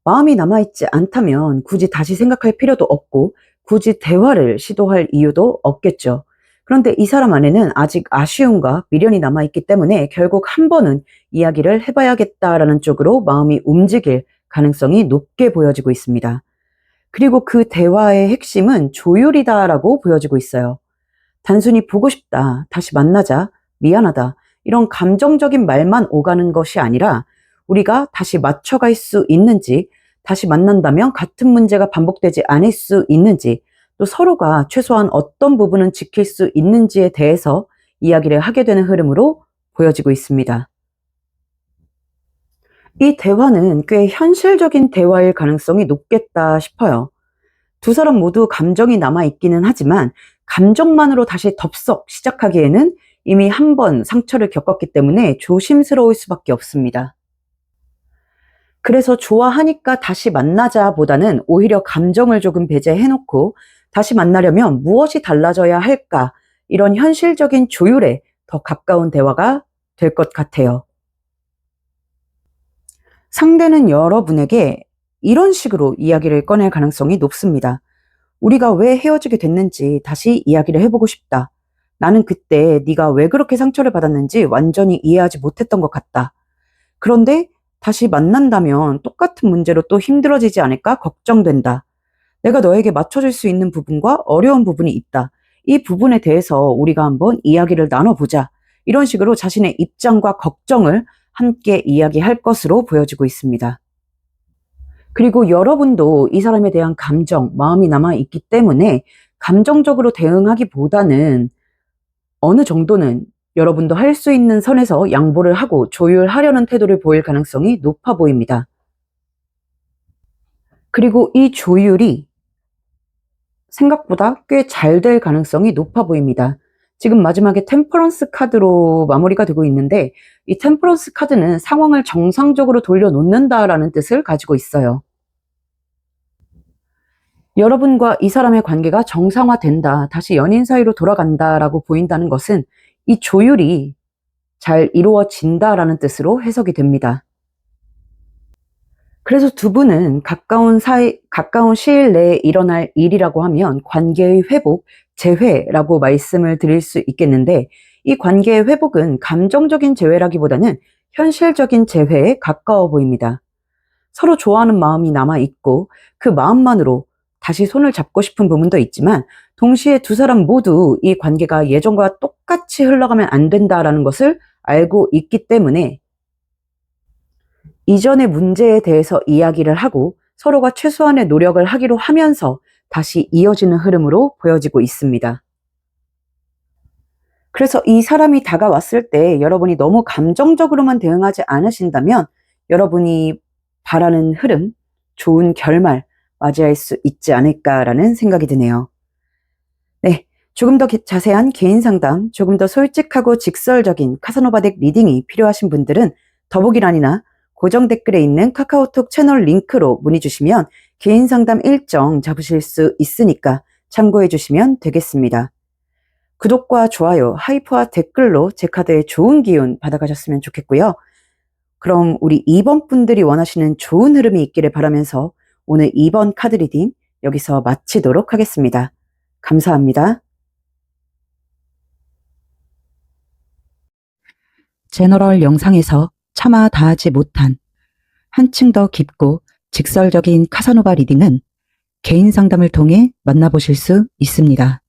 마음이 남아있지 않다면 굳이 다시 생각할 필요도 없고 굳이 대화를 시도할 이유도 없겠죠. 그런데 이 사람 안에는 아직 아쉬움과 미련이 남아있기 때문에 결국 한 번은 이야기를 해봐야겠다라는 쪽으로 마음이 움직일 가능성이 높게 보여지고 있습니다. 그리고 그 대화의 핵심은 조율이다라고 보여지고 있어요. 단순히 보고 싶다, 다시 만나자, 미안하다 이런 감정적인 말만 오가는 것이 아니라 우리가 다시 맞춰갈 수 있는지, 다시 만난다면 같은 문제가 반복되지 않을 수 있는지, 또 서로가 최소한 어떤 부분은 지킬 수 있는지에 대해서 이야기를 하게 되는 흐름으로 보여지고 있습니다. 이 대화는 꽤 현실적인 대화일 가능성이 높겠다 싶어요. 두 사람 모두 감정이 남아있기는 하지만 감정만으로 다시 덥석 시작하기에는 이미 한 번 상처를 겪었기 때문에 조심스러울 수밖에 없습니다. 그래서 좋아하니까 다시 만나자 보다는 오히려 감정을 조금 배제해놓고 다시 만나려면 무엇이 달라져야 할까, 이런 현실적인 조율에 더 가까운 대화가 될 것 같아요. 상대는 여러분에게 이런 식으로 이야기를 꺼낼 가능성이 높습니다. 우리가 왜 헤어지게 됐는지 다시 이야기를 해보고 싶다. 나는 그때 네가 왜 그렇게 상처를 받았는지 완전히 이해하지 못했던 것 같다. 그런데 다시 만난다면 똑같은 문제로 또 힘들어지지 않을까 걱정된다. 내가 너에게 맞춰줄 수 있는 부분과 어려운 부분이 있다. 이 부분에 대해서 우리가 한번 이야기를 나눠보자. 이런 식으로 자신의 입장과 걱정을 함께 이야기할 것으로 보여지고 있습니다. 그리고 여러분도 이 사람에 대한 감정, 마음이 남아있기 때문에 감정적으로 대응하기보다는 어느 정도는 여러분도 할 수 있는 선에서 양보를 하고 조율하려는 태도를 보일 가능성이 높아 보입니다. 그리고 이 조율이 생각보다 꽤 잘 될 가능성이 높아 보입니다. 지금 마지막에 템퍼런스 카드로 마무리가 되고 있는데 이 템퍼런스 카드는 상황을 정상적으로 돌려놓는다라는 뜻을 가지고 있어요. 여러분과 이 사람의 관계가 정상화된다, 다시 연인 사이로 돌아간다라고 보인다는 것은 이 조율이 잘 이루어진다라는 뜻으로 해석이 됩니다. 그래서 두 분은 가까운 시일 내에 일어날 일이라고 하면 관계의 회복, 재회라고 말씀을 드릴 수 있겠는데 이 관계의 회복은 감정적인 재회라기보다는 현실적인 재회에 가까워 보입니다. 서로 좋아하는 마음이 남아있고 그 마음만으로 다시 손을 잡고 싶은 부분도 있지만 동시에 두 사람 모두 이 관계가 예전과 똑같이 흘러가면 안 된다라는 것을 알고 있기 때문에 이전의 문제에 대해서 이야기를 하고 서로가 최소한의 노력을 하기로 하면서 다시 이어지는 흐름으로 보여지고 있습니다. 그래서 이 사람이 다가왔을 때 여러분이 너무 감정적으로만 대응하지 않으신다면 여러분이 바라는 흐름, 좋은 결말, 맞이할 수 있지 않을까라는 생각이 드네요. 네, 조금 더 자세한 개인 상담, 조금 더 솔직하고 직설적인 카사노바 덱 리딩이 필요하신 분들은 더보기란이나 고정 댓글에 있는 카카오톡 채널 링크로 문의 주시면 개인 상담 일정 잡으실 수 있으니까 참고해 주시면 되겠습니다. 구독과 좋아요, 하이프와 댓글로 제 카드에 좋은 기운 받아가셨으면 좋겠고요. 그럼 우리 2번 분들이 원하시는 좋은 흐름이 있기를 바라면서 오늘 2번 카드 리딩 여기서 마치도록 하겠습니다. 감사합니다. 제너럴 영상에서 차마 다하지 못한 한층 더 깊고 직설적인 카사노바 리딩은 개인 상담을 통해 만나보실 수 있습니다.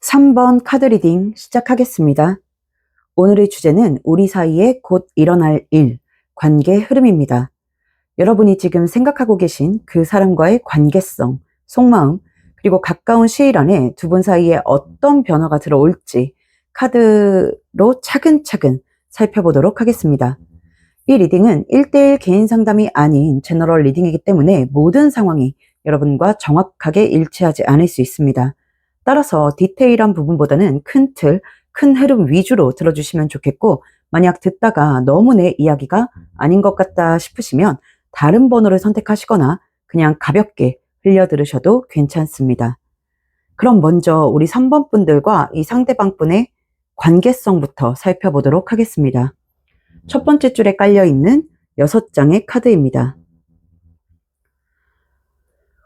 3번 카드 리딩 시작하겠습니다. 오늘의 주제는 우리 사이에 곧 일어날 일, 관계 흐름입니다. 여러분이 지금 생각하고 계신 그 사람과의 관계성, 속마음, 그리고 가까운 시일 안에 두 분 사이에 어떤 변화가 들어올지 카드로 차근차근 살펴보도록 하겠습니다. 이 리딩은 1대1 개인 상담이 아닌 제너럴 리딩이기 때문에 모든 상황이 여러분과 정확하게 일치하지 않을 수 있습니다. 따라서 디테일한 부분보다는 큰 틀, 큰 흐름 위주로 들어주시면 좋겠고, 만약 듣다가 너무 내 이야기가 아닌 것 같다 싶으시면 다른 번호를 선택하시거나 그냥 가볍게 흘려 들으셔도 괜찮습니다. 그럼 먼저 우리 3번 분들과 이 상대방 분의 관계성부터 살펴보도록 하겠습니다. 첫 번째 줄에 깔려있는 6장의 카드입니다.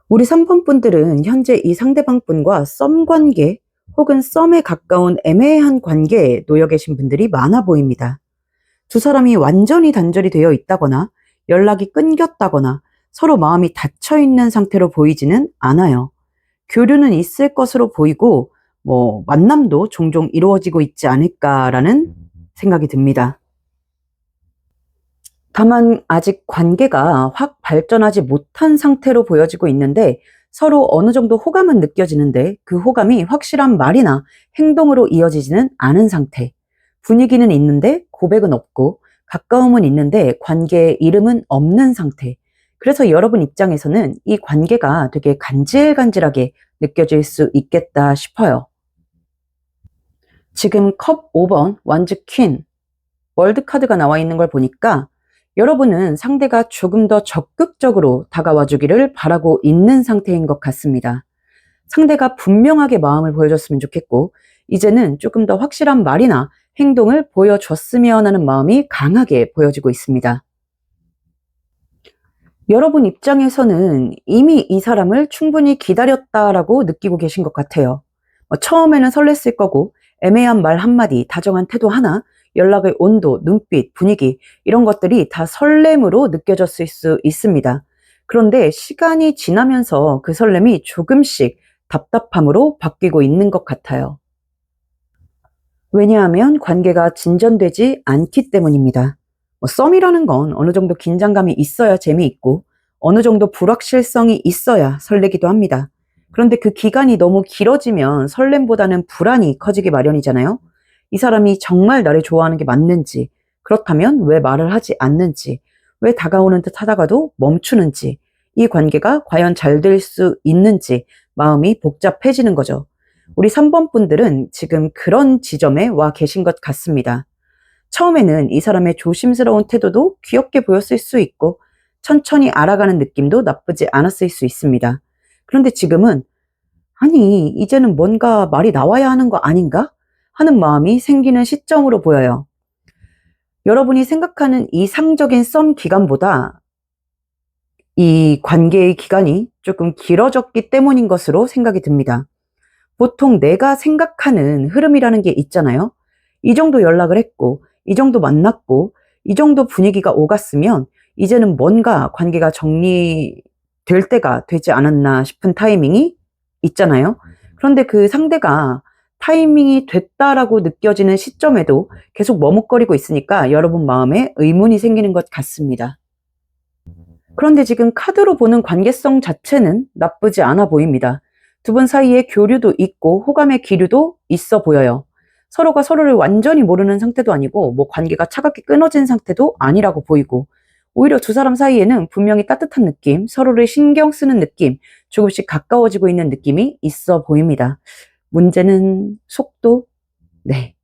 우리 3번 분들은 현재 이 상대방 분과 썸 관계 혹은 썸에 가까운 애매한 관계에 놓여 계신 분들이 많아 보입니다. 두 사람이 완전히 단절이 되어 있다거나 연락이 끊겼다거나 서로 마음이 닫혀 있는 상태로 보이지는 않아요. 교류는 있을 것으로 보이고 만남도 종종 이루어지고 있지 않을까라는 생각이 듭니다. 다만 아직 관계가 확 발전하지 못한 상태로 보여지고 있는데 서로 어느 정도 호감은 느껴지는데 그 호감이 확실한 말이나 행동으로 이어지지는 않은 상태. 분위기는 있는데 고백은 없고 가까움은 있는데 관계의 이름은 없는 상태. 그래서 여러분 입장에서는 이 관계가 되게 간질간질하게 느껴질 수 있겠다 싶어요. 지금 컵 5번 완즈 퀸 월드 카드가 나와 있는 걸 보니까 여러분은 상대가 조금 더 적극적으로 다가와 주기를 바라고 있는 상태인 것 같습니다. 상대가 분명하게 마음을 보여줬으면 좋겠고 이제는 조금 더 확실한 말이나 행동을 보여줬으면 하는 마음이 강하게 보여지고 있습니다. 여러분 입장에서는 이미 이 사람을 충분히 기다렸다라고 느끼고 계신 것 같아요. 처음에는 설렜을 거고 애매한 말 한마디, 다정한 태도 하나, 연락의 온도, 눈빛, 분위기 이런 것들이 다 설렘으로 느껴졌을 수 있습니다. 그런데 시간이 지나면서 그 설렘이 조금씩 답답함으로 바뀌고 있는 것 같아요. 왜냐하면 관계가 진전되지 않기 때문입니다. 썸이라는 건 어느 정도 긴장감이 있어야 재미있고 어느 정도 불확실성이 있어야 설레기도 합니다. 그런데 그 기간이 너무 길어지면 설렘보다는 불안이 커지기 마련이잖아요. 이 사람이 정말 나를 좋아하는 게 맞는지, 그렇다면 왜 말을 하지 않는지, 왜 다가오는 듯 하다가도 멈추는지, 이 관계가 과연 잘 될 수 있는지 마음이 복잡해지는 거죠. 우리 3번 분들은 지금 그런 지점에 와 계신 것 같습니다. 처음에는 이 사람의 조심스러운 태도도 귀엽게 보였을 수 있고 천천히 알아가는 느낌도 나쁘지 않았을 수 있습니다. 그런데 지금은 아니 이제는 뭔가 말이 나와야 하는 거 아닌가? 하는 마음이 생기는 시점으로 보여요. 여러분이 생각하는 이상적인 썸 기간보다 이 관계의 기간이 조금 길어졌기 때문인 것으로 생각이 듭니다. 보통 내가 생각하는 흐름이라는 게 있잖아요. 이 정도 연락을 했고 이 정도 만났고 이 정도 분위기가 오갔으면 이제는 뭔가 관계가 정리될 때가 되지 않았나 싶은 타이밍이 있잖아요. 그런데 그 상대가 타이밍이 됐다라고 느껴지는 시점에도 계속 머뭇거리고 있으니까 여러분 마음에 의문이 생기는 것 같습니다. 그런데 지금 카드로 보는 관계성 자체는 나쁘지 않아 보입니다. 두 분 사이에 교류도 있고 호감의 기류도 있어 보여요. 서로가 서로를 완전히 모르는 상태도 아니고 관계가 차갑게 끊어진 상태도 아니라고 보이고 오히려 두 사람 사이에는 분명히 따뜻한 느낌, 서로를 신경 쓰는 느낌, 조금씩 가까워지고 있는 느낌이 있어 보입니다. 문제는 속도? 네.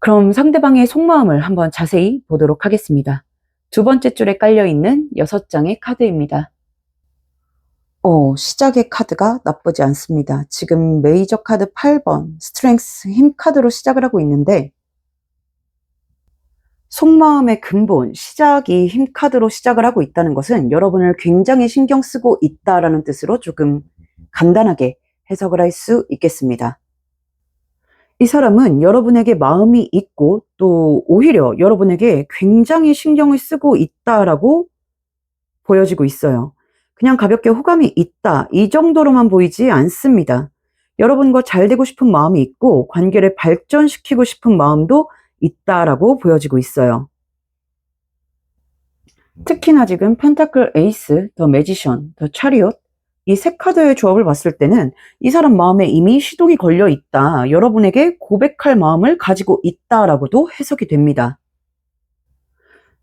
그럼 상대방의 속마음을 한번 자세히 보도록 하겠습니다. 두 번째 줄에 깔려있는 6장의 카드입니다. 시작의 카드가 나쁘지 않습니다. 지금 메이저 카드 8번, 스트렝스, 힘 카드로 시작을 하고 있는데, 속마음의 근본, 시작이 힘 카드로 시작을 하고 있다는 것은 여러분을 굉장히 신경 쓰고 있다라는 뜻으로 조금 간단하게 해석을 할 수 있겠습니다. 이 사람은 여러분에게 마음이 있고 또 오히려 여러분에게 굉장히 신경을 쓰고 있다라고 보여지고 있어요. 그냥 가볍게 호감이 있다, 이 정도로만 보이지 않습니다. 여러분과 잘 되고 싶은 마음이 있고 관계를 발전시키고 싶은 마음도 있다라고 보여지고 있어요. 특히나 지금 펜타클 에이스, 더 매지션, 더 차리엇, 이 세 카드의 조합을 봤을 때는 이 사람 마음에 이미 시동이 걸려 있다, 여러분에게 고백할 마음을 가지고 있다라고도 해석이 됩니다.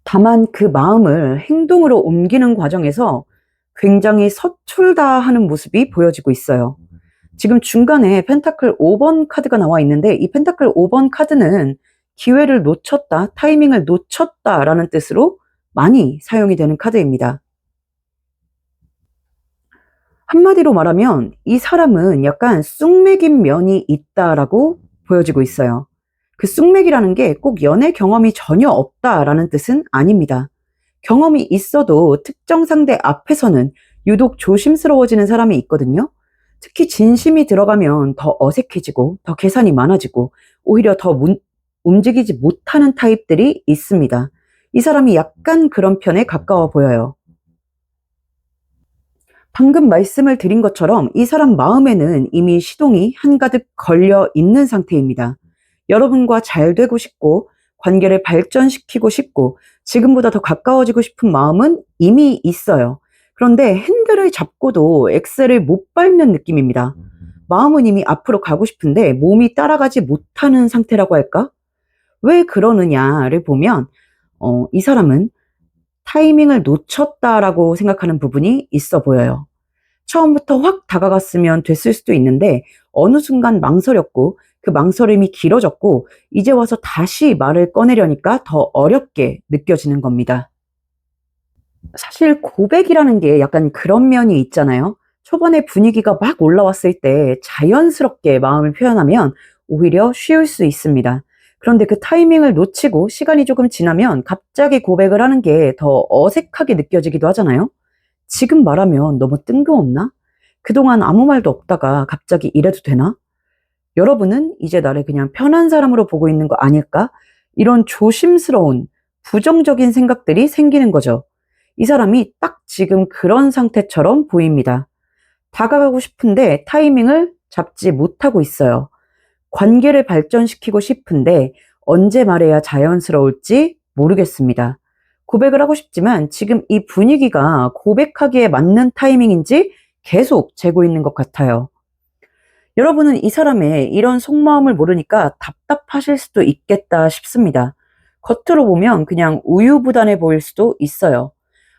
다만 그 마음을 행동으로 옮기는 과정에서 굉장히 서툴다하는 모습이 보여지고 있어요. 지금 중간에 펜타클 5번 카드가 나와 있는데, 이 펜타클 5번 카드는 기회를 놓쳤다, 타이밍을 놓쳤다라는 뜻으로 많이 사용이 되는 카드입니다. 한마디로 말하면 이 사람은 약간 쑥맥인 면이 있다라고 보여지고 있어요. 그 쑥맥이라는 게 꼭 연애 경험이 전혀 없다라는 뜻은 아닙니다. 경험이 있어도 특정 상대 앞에서는 유독 조심스러워지는 사람이 있거든요. 특히 진심이 들어가면 더 어색해지고 더 계산이 많아지고 오히려 더 움직이지 못하는 타입들이 있습니다. 이 사람이 약간 그런 편에 가까워 보여요. 방금 말씀을 드린 것처럼 이 사람 마음에는 이미 시동이 한가득 걸려 있는 상태입니다. 여러분과 잘 되고 싶고 관계를 발전시키고 싶고 지금보다 더 가까워지고 싶은 마음은 이미 있어요. 그런데 핸들을 잡고도 엑셀을 못 밟는 느낌입니다. 마음은 이미 앞으로 가고 싶은데 몸이 따라가지 못하는 상태라고 할까? 왜 그러느냐를 보면 이 사람은 타이밍을 놓쳤다라고 생각하는 부분이 있어 보여요. 처음부터 확 다가갔으면 됐을 수도 있는데 어느 순간 망설였고 그 망설임이 길어졌고 이제 와서 다시 말을 꺼내려니까 더 어렵게 느껴지는 겁니다. 사실 고백이라는 게 약간 그런 면이 있잖아요. 초반에 분위기가 막 올라왔을 때 자연스럽게 마음을 표현하면 오히려 쉬울 수 있습니다. 그런데 그 타이밍을 놓치고 시간이 조금 지나면 갑자기 고백을 하는 게 더 어색하게 느껴지기도 하잖아요. 지금 말하면 너무 뜬금없나? 그동안 아무 말도 없다가 갑자기 이래도 되나? 여러분은 이제 나를 그냥 편한 사람으로 보고 있는 거 아닐까? 이런 조심스러운 부정적인 생각들이 생기는 거죠. 이 사람이 딱 지금 그런 상태처럼 보입니다. 다가가고 싶은데 타이밍을 잡지 못하고 있어요. 관계를 발전시키고 싶은데 언제 말해야 자연스러울지 모르겠습니다. 고백을 하고 싶지만 지금 이 분위기가 고백하기에 맞는 타이밍인지 계속 재고 있는 것 같아요. 여러분은 이 사람의 이런 속마음을 모르니까 답답하실 수도 있겠다 싶습니다. 겉으로 보면 그냥 우유부단해 보일 수도 있어요.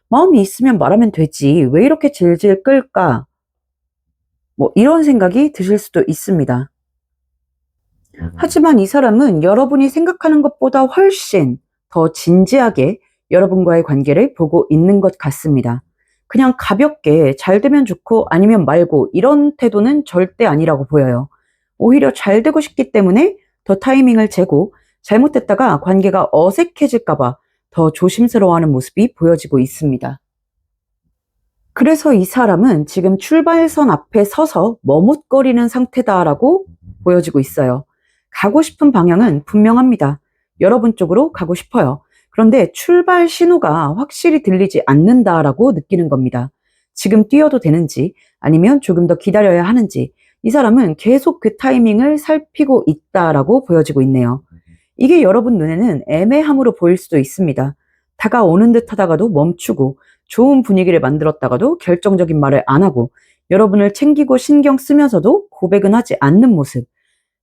마음이 있으면 말하면 되지, 왜 이렇게 질질 끌까? 이런 생각이 드실 수도 있습니다. 하지만 이 사람은 여러분이 생각하는 것보다 훨씬 더 진지하게 여러분과의 관계를 보고 있는 것 같습니다. 그냥 가볍게 잘 되면 좋고 아니면 말고 이런 태도는 절대 아니라고 보여요. 오히려 잘 되고 싶기 때문에 더 타이밍을 재고 잘못됐다가 관계가 어색해질까봐 더 조심스러워하는 모습이 보여지고 있습니다. 그래서 이 사람은 지금 출발선 앞에 서서 머뭇거리는 상태다라고 보여지고 있어요. 가고 싶은 방향은 분명합니다. 여러분 쪽으로 가고 싶어요. 그런데 출발 신호가 확실히 들리지 않는다라고 느끼는 겁니다. 지금 뛰어도 되는지 아니면 조금 더 기다려야 하는지 이 사람은 계속 그 타이밍을 살피고 있다라고 보여지고 있네요. 이게 여러분 눈에는 애매함으로 보일 수도 있습니다. 다가오는 듯 하다가도 멈추고 좋은 분위기를 만들었다가도 결정적인 말을 안 하고 여러분을 챙기고 신경 쓰면서도 고백은 하지 않는 모습.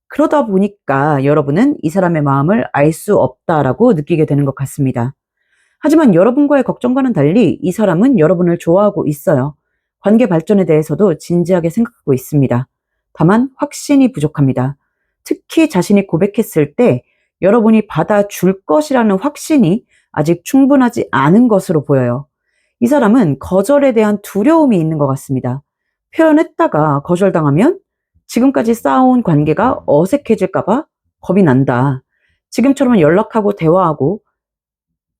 그러다 보니까 여러분은 이 사람의 마음을 알 수 없다라고 느끼게 되는 것 같습니다. 하지만 여러분과의 걱정과는 달리 이 사람은 여러분을 좋아하고 있어요. 관계 발전에 대해서도 진지하게 생각하고 있습니다. 다만 확신이 부족합니다. 특히 자신이 고백했을 때 여러분이 받아줄 것이라는 확신이 아직 충분하지 않은 것으로 보여요. 이 사람은 거절에 대한 두려움이 있는 것 같습니다. 표현했다가 거절당하면 지금까지 쌓아온 관계가 어색해질까봐 겁이 난다. 지금처럼 연락하고 대화하고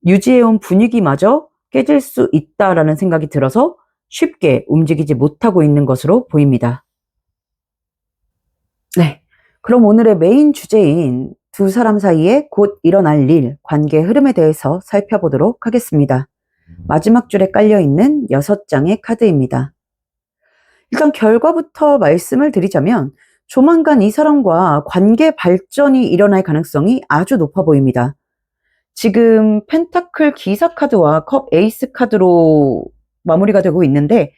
유지해온 분위기마저 깨질 수 있다라는 생각이 들어서 쉽게 움직이지 못하고 있는 것으로 보입니다. 네. 그럼 오늘의 메인 주제인 두 사람 사이에 곧 일어날 일, 관계 흐름에 대해서 살펴보도록 하겠습니다. 마지막 줄에 깔려있는 6장의 카드입니다. 일단 결과부터 말씀을 드리자면 조만간 이 사람과 관계 발전이 일어날 가능성이 아주 높아 보입니다. 지금 펜타클 기사 카드와 컵 에이스 카드로 마무리가 되고 있는데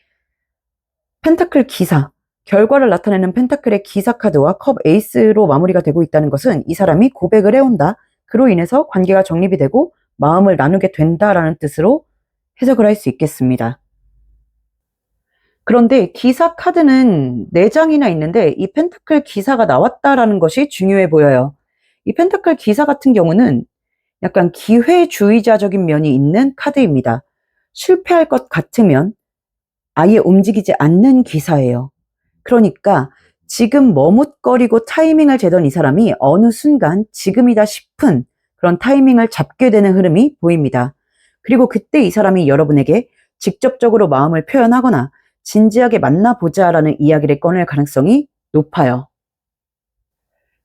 펜타클 기사, 결과를 나타내는 펜타클의 기사 카드와 컵 에이스로 마무리가 되고 있다는 것은 이 사람이 고백을 해온다. 그로 인해서 관계가 정립이 되고 마음을 나누게 된다라는 뜻으로 해석을 할 수 있겠습니다. 그런데 기사 카드는 4장이나 있는데 이 펜타클 기사가 나왔다라는 것이 중요해 보여요. 이 펜타클 기사 같은 경우는 약간 기회주의자적인 면이 있는 카드입니다. 실패할 것 같으면 아예 움직이지 않는 기사예요. 그러니까 지금 머뭇거리고 타이밍을 재던 이 사람이 어느 순간 지금이다 싶은 그런 타이밍을 잡게 되는 흐름이 보입니다. 그리고 그때 이 사람이 여러분에게 직접적으로 마음을 표현하거나 진지하게 만나보자라는 이야기를 꺼낼 가능성이 높아요.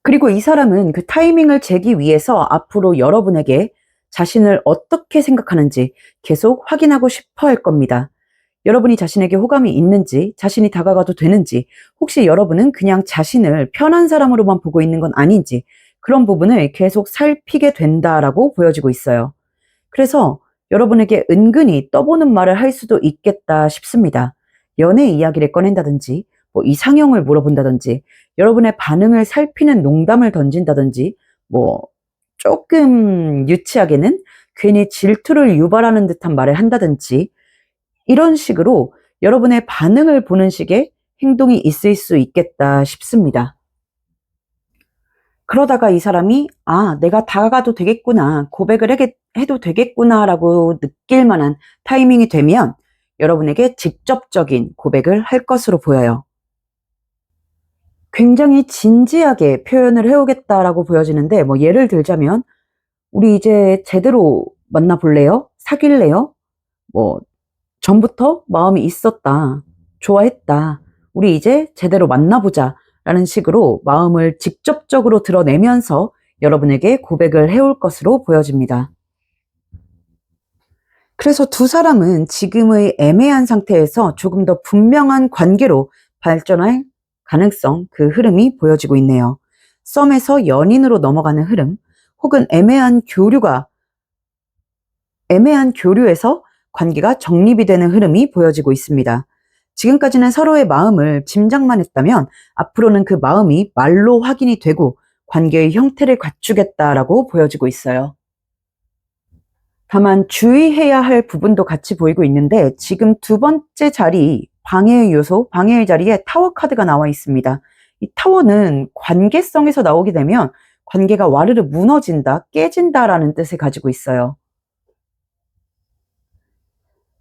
그리고 이 사람은 그 타이밍을 재기 위해서 앞으로 여러분에게 자신을 어떻게 생각하는지 계속 확인하고 싶어 할 겁니다. 여러분이 자신에게 호감이 있는지, 자신이 다가가도 되는지, 혹시 여러분은 그냥 자신을 편한 사람으로만 보고 있는 건 아닌지 그런 부분을 계속 살피게 된다라고 보여지고 있어요. 그래서 여러분에게 은근히 떠보는 말을 할 수도 있겠다 싶습니다. 연애 이야기를 꺼낸다든지, 뭐 이상형을 물어본다든지, 여러분의 반응을 살피는 농담을 던진다든지, 뭐 조금 유치하게는 괜히 질투를 유발하는 듯한 말을 한다든지 이런 식으로 여러분의 반응을 보는 식의 행동이 있을 수 있겠다 싶습니다. 그러다가 이 사람이 내가 다가가도 되겠구나, 고백을 해도 되겠구나 라고 느낄 만한 타이밍이 되면 여러분에게 직접적인 고백을 할 것으로 보여요. 굉장히 진지하게 표현을 해오겠다라고 보여지는데 뭐 예를 들자면 우리 이제 제대로 만나볼래요? 사귈래요? 뭐 전부터 마음이 있었다. 좋아했다. 우리 이제 제대로 만나보자. 라는 식으로 마음을 직접적으로 드러내면서 여러분에게 고백을 해올 것으로 보여집니다. 그래서 두 사람은 지금의 애매한 상태에서 조금 더 분명한 관계로 발전할 가능성, 그 흐름이 보여지고 있네요. 썸에서 연인으로 넘어가는 흐름, 혹은 애매한 교류에서 관계가 정립이 되는 흐름이 보여지고 있습니다. 지금까지는 서로의 마음을 짐작만 했다면 앞으로는 그 마음이 말로 확인이 되고 관계의 형태를 갖추겠다라고 보여지고 있어요. 다만 주의해야 할 부분도 같이 보이고 있는데 지금 두 번째 자리, 방해의 요소, 방해의 자리에 타워 카드가 나와 있습니다. 이 타워는 관계성에서 나오게 되면 관계가 와르르 무너진다, 깨진다라는 뜻을 가지고 있어요.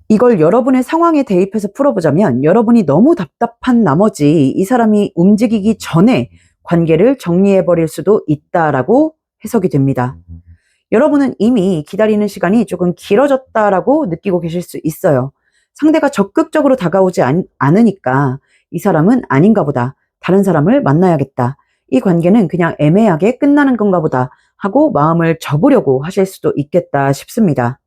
이걸 여러분의 상황에 대입해서 풀어보자면 여러분이 너무 답답한 나머지 이 사람이 움직이기 전에 관계를 정리해버릴 수도 있다라고 해석이 됩니다. 여러분은 이미 기다리는 시간이 조금 길어졌다라고 느끼고 계실 수 있어요. 상대가 적극적으로 다가오지 않으니까 이 사람은 아닌가 보다. 다른 사람을 만나야겠다. 이 관계는 그냥 애매하게 끝나는 건가 보다 하고 마음을 접으려고 하실 수도 있겠다 싶습니다.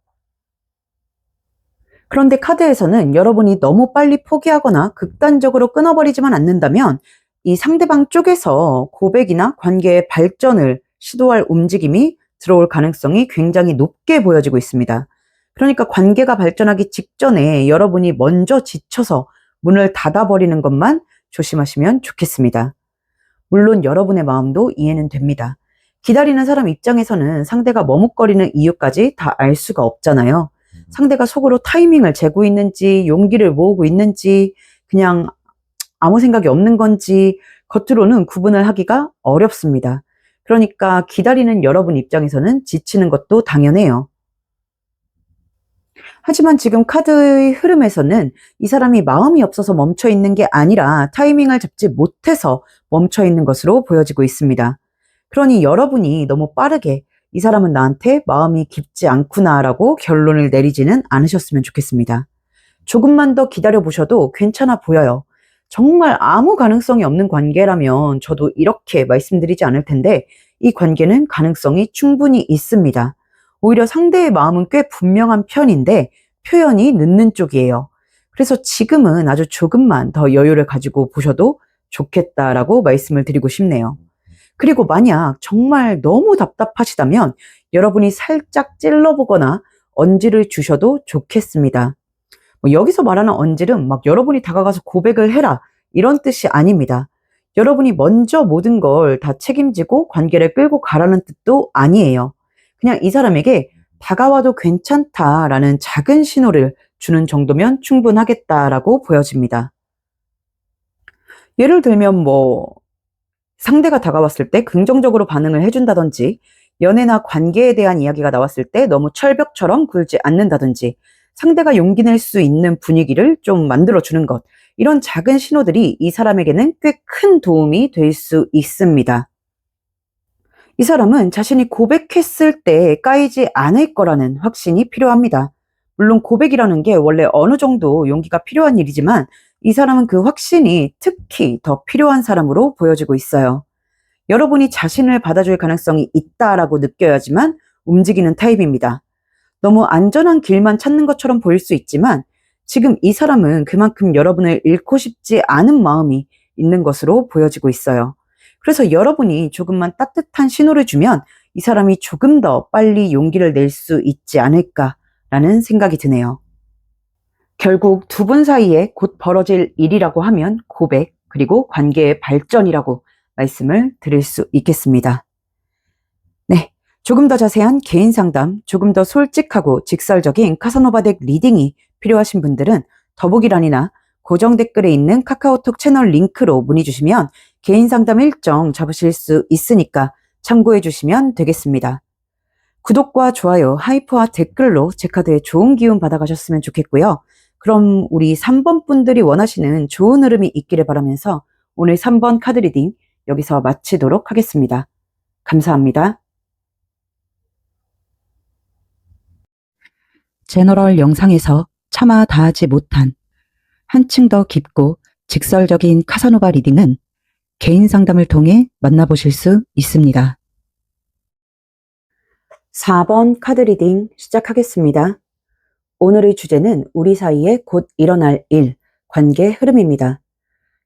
그런데 카드에서는 여러분이 너무 빨리 포기하거나 극단적으로 끊어버리지만 않는다면 이 상대방 쪽에서 고백이나 관계의 발전을 시도할 움직임이 들어올 가능성이 굉장히 높게 보여지고 있습니다. 그러니까 관계가 발전하기 직전에 여러분이 먼저 지쳐서 문을 닫아버리는 것만 조심하시면 좋겠습니다. 물론 여러분의 마음도 이해는 됩니다. 기다리는 사람 입장에서는 상대가 머뭇거리는 이유까지 다 알 수가 없잖아요. 상대가 속으로 타이밍을 재고 있는지, 용기를 모으고 있는지, 그냥 아무 생각이 없는 건지 겉으로는 구분을 하기가 어렵습니다. 그러니까 기다리는 여러분 입장에서는 지치는 것도 당연해요. 하지만 지금 카드의 흐름에서는 이 사람이 마음이 없어서 멈춰 있는 게 아니라 타이밍을 잡지 못해서 멈춰 있는 것으로 보여지고 있습니다. 그러니 여러분이 너무 빠르게 이 사람은 나한테 마음이 깊지 않구나라고 결론을 내리지는 않으셨으면 좋겠습니다. 조금만 더 기다려 보셔도 괜찮아 보여요. 정말 아무 가능성이 없는 관계라면 저도 이렇게 말씀드리지 않을 텐데 이 관계는 가능성이 충분히 있습니다. 오히려 상대의 마음은 꽤 분명한 편인데 표현이 늦는 쪽이에요. 그래서 지금은 아주 조금만 더 여유를 가지고 보셔도 좋겠다라고 말씀을 드리고 싶네요. 그리고 만약 정말 너무 답답하시다면 여러분이 살짝 찔러보거나 언지를 주셔도 좋겠습니다. 여기서 말하는 언질은 막 여러분이 다가가서 고백을 해라 이런 뜻이 아닙니다. 여러분이 먼저 모든 걸 다 책임지고 관계를 끌고 가라는 뜻도 아니에요. 그냥 이 사람에게 다가와도 괜찮다라는 작은 신호를 주는 정도면 충분하겠다라고 보여집니다. 예를 들면 상대가 다가왔을 때 긍정적으로 반응을 해준다든지 연애나 관계에 대한 이야기가 나왔을 때 너무 철벽처럼 굴지 않는다든지 상대가 용기 낼 수 있는 분위기를 좀 만들어주는 것, 이런 작은 신호들이 이 사람에게는 꽤 큰 도움이 될 수 있습니다. 이 사람은 자신이 고백했을 때 까이지 않을 거라는 확신이 필요합니다. 물론 고백이라는 게 원래 어느 정도 용기가 필요한 일이지만 이 사람은 그 확신이 특히 더 필요한 사람으로 보여지고 있어요. 여러분이 자신을 받아줄 가능성이 있다라고 느껴야지만 움직이는 타입입니다. 너무 안전한 길만 찾는 것처럼 보일 수 있지만 지금 이 사람은 그만큼 여러분을 잃고 싶지 않은 마음이 있는 것으로 보여지고 있어요. 그래서 여러분이 조금만 따뜻한 신호를 주면 이 사람이 조금 더 빨리 용기를 낼 수 있지 않을까라는 생각이 드네요. 결국 두 분 사이에 곧 벌어질 일이라고 하면 고백 그리고 관계의 발전이라고 말씀을 드릴 수 있겠습니다. 네, 조금 더 자세한 개인 상담, 조금 더 솔직하고 직설적인 카사노바덱 리딩이 필요하신 분들은 더보기란이나 고정 댓글에 있는 카카오톡 채널 링크로 문의 주시면 개인 상담 일정 잡으실 수 있으니까 참고해 주시면 되겠습니다. 구독과 좋아요, 하이프와 댓글로 제 카드에 좋은 기운 받아가셨으면 좋겠고요. 그럼 우리 3번 분들이 원하시는 좋은 흐름이 있기를 바라면서 오늘 3번 카드 리딩 여기서 마치도록 하겠습니다. 감사합니다. 제너럴 영상에서 차마 다하지 못한 한층 더 깊고 직설적인 카사노바 리딩은 개인 상담을 통해 만나보실 수 있습니다. 4번 카드 리딩 시작하겠습니다. 오늘의 주제는 우리 사이에 곧 일어날 일, 관계 흐름입니다.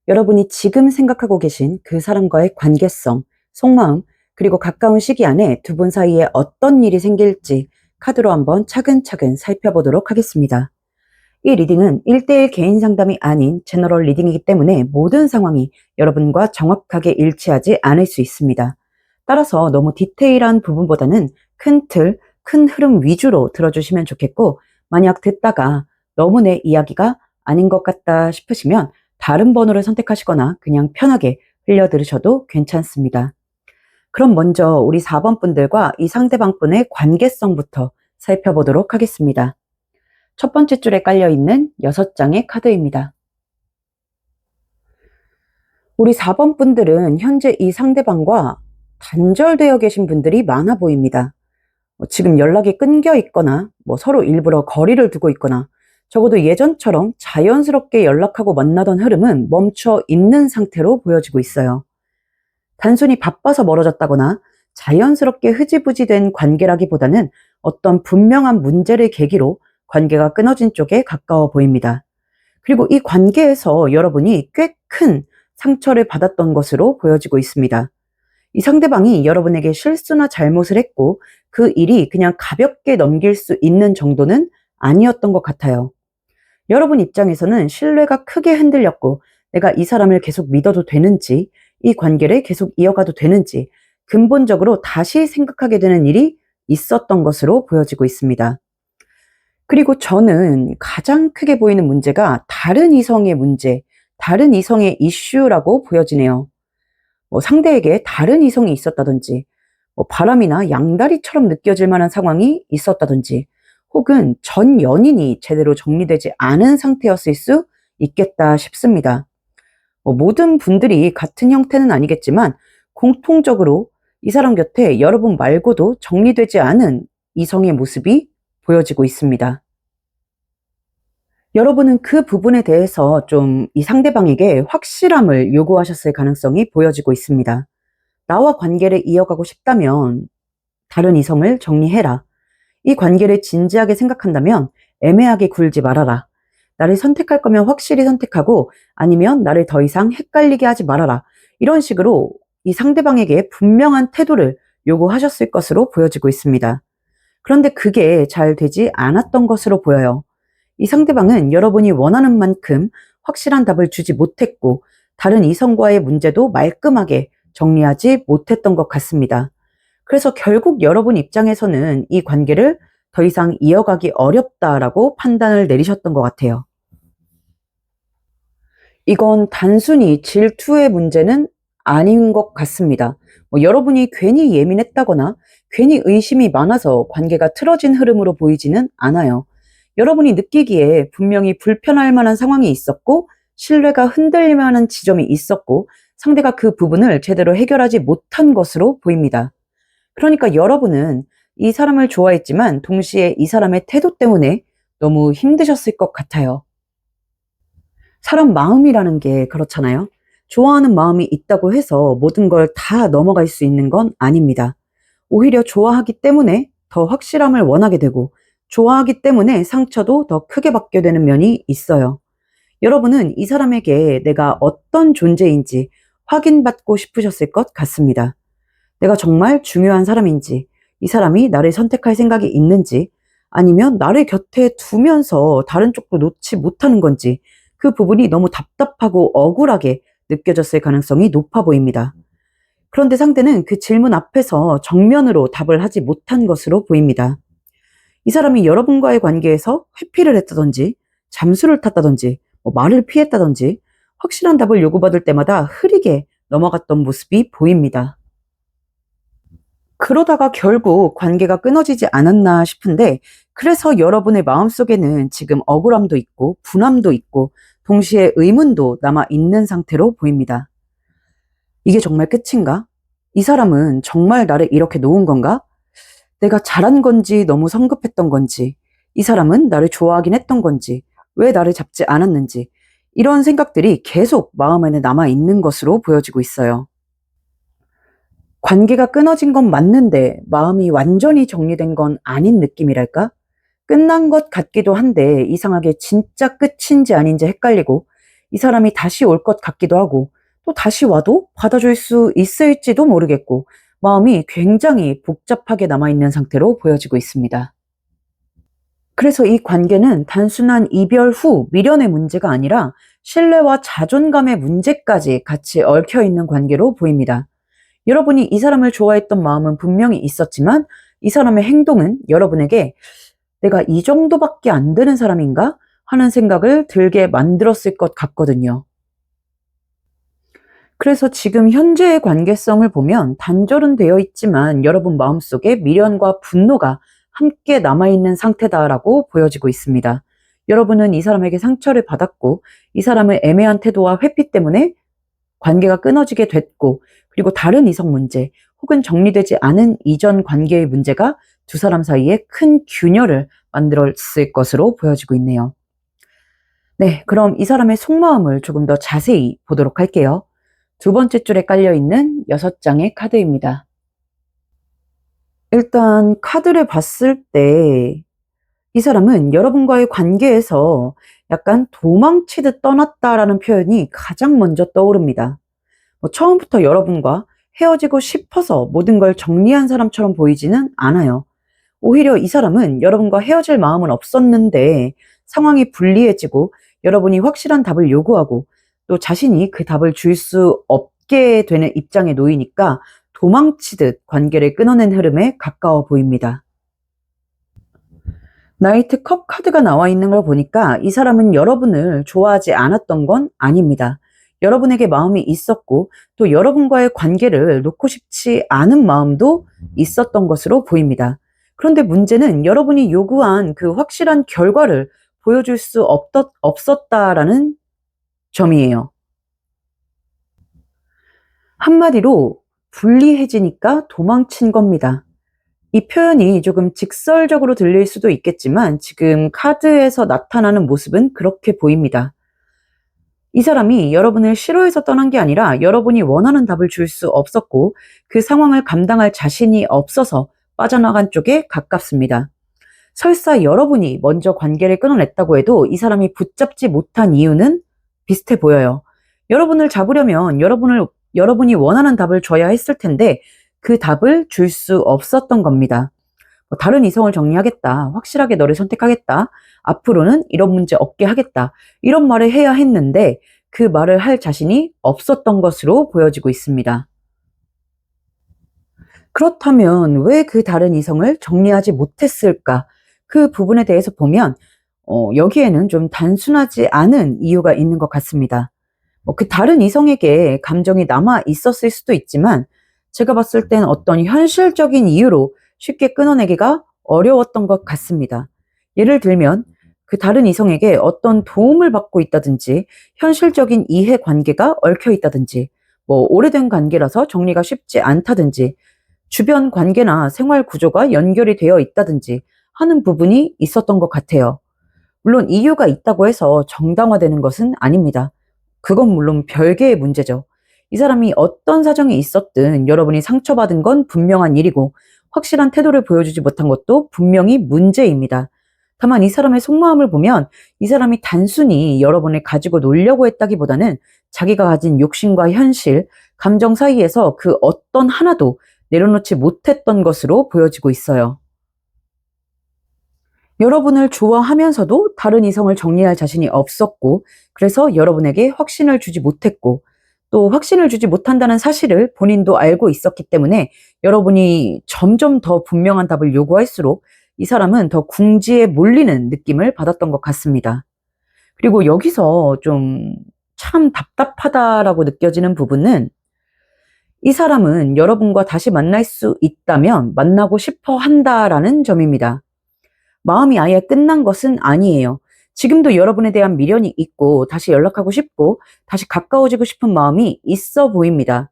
여러분이 지금 생각하고 계신 그 사람과의 관계성, 속마음, 그리고 가까운 시기 안에 두 분 사이에 어떤 일이 생길지 카드로 한번 차근차근 살펴보도록 하겠습니다. 이 리딩은 1대1 개인 상담이 아닌 제너럴 리딩이기 때문에 모든 상황이 여러분과 정확하게 일치하지 않을 수 있습니다. 따라서 너무 디테일한 부분보다는 큰 틀, 큰 흐름 위주로 들어주시면 좋겠고 만약 듣다가 너무 내 이야기가 아닌 것 같다 싶으시면 다른 번호를 선택하시거나 그냥 편하게 흘려 들으셔도 괜찮습니다. 그럼 먼저 우리 4번 분들과 이 상대방 분의 관계성부터 살펴보도록 하겠습니다. 첫 번째 줄에 깔려있는 6장의 카드입니다. 우리 4번 분들은 현재 이 상대방과 단절되어 계신 분들이 많아 보입니다. 지금 연락이 끊겨 있거나 서로 일부러 거리를 두고 있거나 적어도 예전처럼 자연스럽게 연락하고 만나던 흐름은 멈춰 있는 상태로 보여지고 있어요. 단순히 바빠서 멀어졌다거나 자연스럽게 흐지부지 된 관계라기보다는 어떤 분명한 문제를 계기로 관계가 끊어진 쪽에 가까워 보입니다. 그리고 이 관계에서 여러분이 꽤 큰 상처를 받았던 것으로 보여지고 있습니다. 이 상대방이 여러분에게 실수나 잘못을 했고 그 일이 그냥 가볍게 넘길 수 있는 정도는 아니었던 것 같아요. 여러분 입장에서는 신뢰가 크게 흔들렸고 내가 이 사람을 계속 믿어도 되는지, 이 관계를 계속 이어가도 되는지 근본적으로 다시 생각하게 되는 일이 있었던 것으로 보여지고 있습니다. 그리고 저는 가장 크게 보이는 문제가 다른 이성의 문제, 다른 이성의 이슈라고 보여지네요. 상대에게 다른 이성이 있었다든지, 바람이나 양다리처럼 느껴질 만한 상황이 있었다든지, 혹은 전 연인이 제대로 정리되지 않은 상태였을 수 있겠다 싶습니다. 모든 분들이 같은 형태는 아니겠지만 공통적으로 이 사람 곁에 여러분 말고도 정리되지 않은 이성의 모습이 보여지고 있습니다. 여러분은 그 부분에 대해서 좀 이 상대방에게 확실함을 요구하셨을 가능성이 보여지고 있습니다. 나와 관계를 이어가고 싶다면 다른 이성을 정리해라. 이 관계를 진지하게 생각한다면 애매하게 굴지 말아라. 나를 선택할 거면 확실히 선택하고 아니면 나를 더 이상 헷갈리게 하지 말아라. 이런 식으로 이 상대방에게 분명한 태도를 요구하셨을 것으로 보여지고 있습니다. 그런데 그게 잘 되지 않았던 것으로 보여요. 이 상대방은 여러분이 원하는 만큼 확실한 답을 주지 못했고 다른 이성과의 문제도 말끔하게 정리하지 못했던 것 같습니다. 그래서 결국 여러분 입장에서는 이 관계를 더 이상 이어가기 어렵다라고 판단을 내리셨던 것 같아요. 이건 단순히 질투의 문제는 아닌 것 같습니다. 여러분이 괜히 예민했다거나 괜히 의심이 많아서 관계가 틀어진 흐름으로 보이지는 않아요. 여러분이 느끼기에 분명히 불편할 만한 상황이 있었고 신뢰가 흔들릴 만한 지점이 있었고 상대가 그 부분을 제대로 해결하지 못한 것으로 보입니다. 그러니까 여러분은 이 사람을 좋아했지만 동시에 이 사람의 태도 때문에 너무 힘드셨을 것 같아요. 사람 마음이라는 게 그렇잖아요. 좋아하는 마음이 있다고 해서 모든 걸 다 넘어갈 수 있는 건 아닙니다. 오히려 좋아하기 때문에 더 확실함을 원하게 되고 좋아하기 때문에 상처도 더 크게 받게 되는 면이 있어요. 여러분은 이 사람에게 내가 어떤 존재인지 확인받고 싶으셨을 것 같습니다. 내가 정말 중요한 사람인지, 이 사람이 나를 선택할 생각이 있는지, 아니면 나를 곁에 두면서 다른 쪽도 놓지 못하는 건지, 그 부분이 너무 답답하고 억울하게 느껴졌을 가능성이 높아 보입니다. 그런데 상대는 그 질문 앞에서 정면으로 답을 하지 못한 것으로 보입니다. 이 사람이 여러분과의 관계에서 회피를 했다든지, 잠수를 탔다든지, 말을 피했다든지, 확실한 답을 요구받을 때마다 흐리게 넘어갔던 모습이 보입니다. 그러다가 결국 관계가 끊어지지 않았나 싶은데, 그래서 여러분의 마음속에는 지금 억울함도 있고, 분함도 있고, 동시에 의문도 남아 있는 상태로 보입니다. 이게 정말 끝인가? 이 사람은 정말 나를 이렇게 놓은 건가? 내가 잘한 건지 너무 성급했던 건지, 이 사람은 나를 좋아하긴 했던 건지, 왜 나를 잡지 않았는지, 이런 생각들이 계속 마음에는 남아 있는 것으로 보여지고 있어요. 관계가 끊어진 건 맞는데 마음이 완전히 정리된 건 아닌 느낌이랄까? 끝난 것 같기도 한데 이상하게 진짜 끝인지 아닌지 헷갈리고 이 사람이 다시 올 것 같기도 하고 또 다시 와도 받아줄 수 있을지도 모르겠고 마음이 굉장히 복잡하게 남아있는 상태로 보여지고 있습니다. 그래서 이 관계는 단순한 이별 후 미련의 문제가 아니라 신뢰와 자존감의 문제까지 같이 얽혀 있는 관계로 보입니다. 여러분이 이 사람을 좋아했던 마음은 분명히 있었지만 이 사람의 행동은 여러분에게 내가 이 정도밖에 안 되는 사람인가? 하는 생각을 들게 만들었을 것 같거든요. 그래서 지금 현재의 관계성을 보면 단절은 되어 있지만 여러분 마음속에 미련과 분노가 함께 남아있는 상태다라고 보여지고 있습니다. 여러분은 이 사람에게 상처를 받았고 이 사람의 애매한 태도와 회피 때문에 관계가 끊어지게 됐고 그리고 다른 이성 문제 혹은 정리되지 않은 이전 관계의 문제가 두 사람 사이에 큰 균열을 만들었을 것으로 보여지고 있네요. 네, 그럼 이 사람의 속마음을 조금 더 자세히 보도록 할게요. 두 번째 줄에 깔려있는 6장의 카드입니다. 일단 카드를 봤을 때 이 사람은 여러분과의 관계에서 약간 도망치듯 떠났다라는 표현이 가장 먼저 떠오릅니다. 처음부터 여러분과 헤어지고 싶어서 모든 걸 정리한 사람처럼 보이지는 않아요. 오히려 이 사람은 여러분과 헤어질 마음은 없었는데 상황이 불리해지고 여러분이 확실한 답을 요구하고 또 자신이 그 답을 줄 수 없게 되는 입장에 놓이니까 도망치듯 관계를 끊어낸 흐름에 가까워 보입니다. 나이트 컵 카드가 나와 있는 걸 보니까 이 사람은 여러분을 좋아하지 않았던 건 아닙니다. 여러분에게 마음이 있었고 또 여러분과의 관계를 놓고 싶지 않은 마음도 있었던 것으로 보입니다. 그런데 문제는 여러분이 요구한 그 확실한 결과를 보여줄 수 없었다라는 점이에요. 한마디로 불리해지니까 도망친 겁니다. 이 표현이 조금 직설적으로 들릴 수도 있겠지만 지금 카드에서 나타나는 모습은 그렇게 보입니다. 이 사람이 여러분을 싫어해서 떠난 게 아니라 여러분이 원하는 답을 줄 수 없었고 그 상황을 감당할 자신이 없어서 빠져나간 쪽에 가깝습니다. 설사 여러분이 먼저 관계를 끊어냈다고 해도 이 사람이 붙잡지 못한 이유는 비슷해 보여요. 여러분을 잡으려면 여러분이 원하는 답을 줘야 했을 텐데 그 답을 줄 수 없었던 겁니다. 다른 이성을 정리하겠다. 확실하게 너를 선택하겠다. 앞으로는 이런 문제 없게 하겠다. 이런 말을 해야 했는데 그 말을 할 자신이 없었던 것으로 보여지고 있습니다. 그렇다면 왜 그 다른 이성을 정리하지 못했을까? 그 부분에 대해서 보면 여기에는 좀 단순하지 않은 이유가 있는 것 같습니다. 그 다른 이성에게 감정이 남아 있었을 수도 있지만 제가 봤을 땐 어떤 현실적인 이유로 쉽게 끊어내기가 어려웠던 것 같습니다. 예를 들면 그 다른 이성에게 어떤 도움을 받고 있다든지 현실적인 이해관계가 얽혀 있다든지 오래된 관계라서 정리가 쉽지 않다든지 주변 관계나 생활 구조가 연결이 되어 있다든지 하는 부분이 있었던 것 같아요. 물론 이유가 있다고 해서 정당화되는 것은 아닙니다. 그건 물론 별개의 문제죠. 이 사람이 어떤 사정이 있었든 여러분이 상처받은 건 분명한 일이고 확실한 태도를 보여주지 못한 것도 분명히 문제입니다. 다만 이 사람의 속마음을 보면 이 사람이 단순히 여러분을 가지고 놀려고 했다기보다는 자기가 가진 욕심과 현실, 감정 사이에서 그 어떤 하나도 내려놓지 못했던 것으로 보여지고 있어요. 여러분을 좋아하면서도 다른 이성을 정리할 자신이 없었고 그래서 여러분에게 확신을 주지 못했고 또 확신을 주지 못한다는 사실을 본인도 알고 있었기 때문에 여러분이 점점 더 분명한 답을 요구할수록 이 사람은 더 궁지에 몰리는 느낌을 받았던 것 같습니다. 그리고 여기서 좀 참 답답하다라고 느껴지는 부분은 이 사람은 여러분과 다시 만날 수 있다면 만나고 싶어 한다라는 점입니다. 마음이 아예 끝난 것은 아니에요. 지금도 여러분에 대한 미련이 있고 다시 연락하고 싶고 다시 가까워지고 싶은 마음이 있어 보입니다.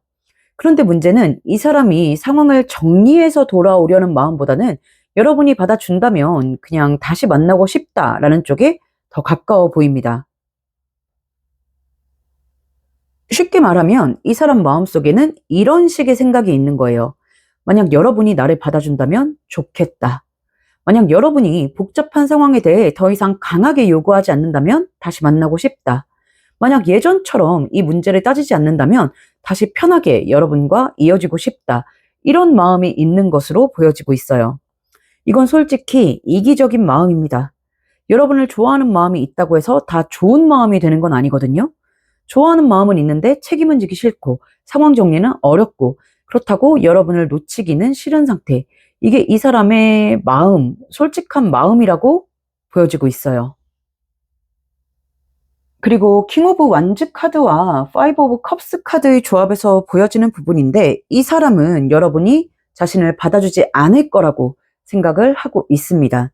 그런데 문제는 이 사람이 상황을 정리해서 돌아오려는 마음보다는 여러분이 받아준다면 그냥 다시 만나고 싶다라는 쪽에 더 가까워 보입니다. 쉽게 말하면 이 사람 마음속에는 이런 식의 생각이 있는 거예요. 만약 여러분이 나를 받아준다면 좋겠다. 만약 여러분이 복잡한 상황에 대해 더 이상 강하게 요구하지 않는다면 다시 만나고 싶다. 만약 예전처럼 이 문제를 따지지 않는다면 다시 편하게 여러분과 이어지고 싶다. 이런 마음이 있는 것으로 보여지고 있어요. 이건 솔직히 이기적인 마음입니다. 여러분을 좋아하는 마음이 있다고 해서 다 좋은 마음이 되는 건 아니거든요. 좋아하는 마음은 있는데 책임은 지기 싫고 상황 정리는 어렵고 그렇다고 여러분을 놓치기는 싫은 상태. 이게 이 사람의 마음, 솔직한 마음이라고 보여지고 있어요. 그리고 킹 오브 완즈 카드와 파이브 오브 컵스 카드의 조합에서 보여지는 부분인데 이 사람은 여러분이 자신을 받아주지 않을 거라고 생각을 하고 있습니다.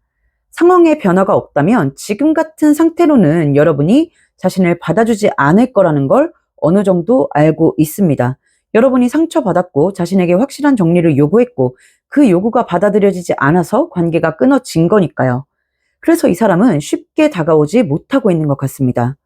상황의 변화가 없다면 지금 같은 상태로는 여러분이 자신을 받아주지 않을 거라는 걸 어느 정도 알고 있습니다. 여러분이 상처받았고 자신에게 확실한 정리를 요구했고 그 요구가 받아들여지지 않아서 관계가 끊어진 거니까요. 그래서 이 사람은 쉽게 다가오지 못하고 있는 것 같습니다.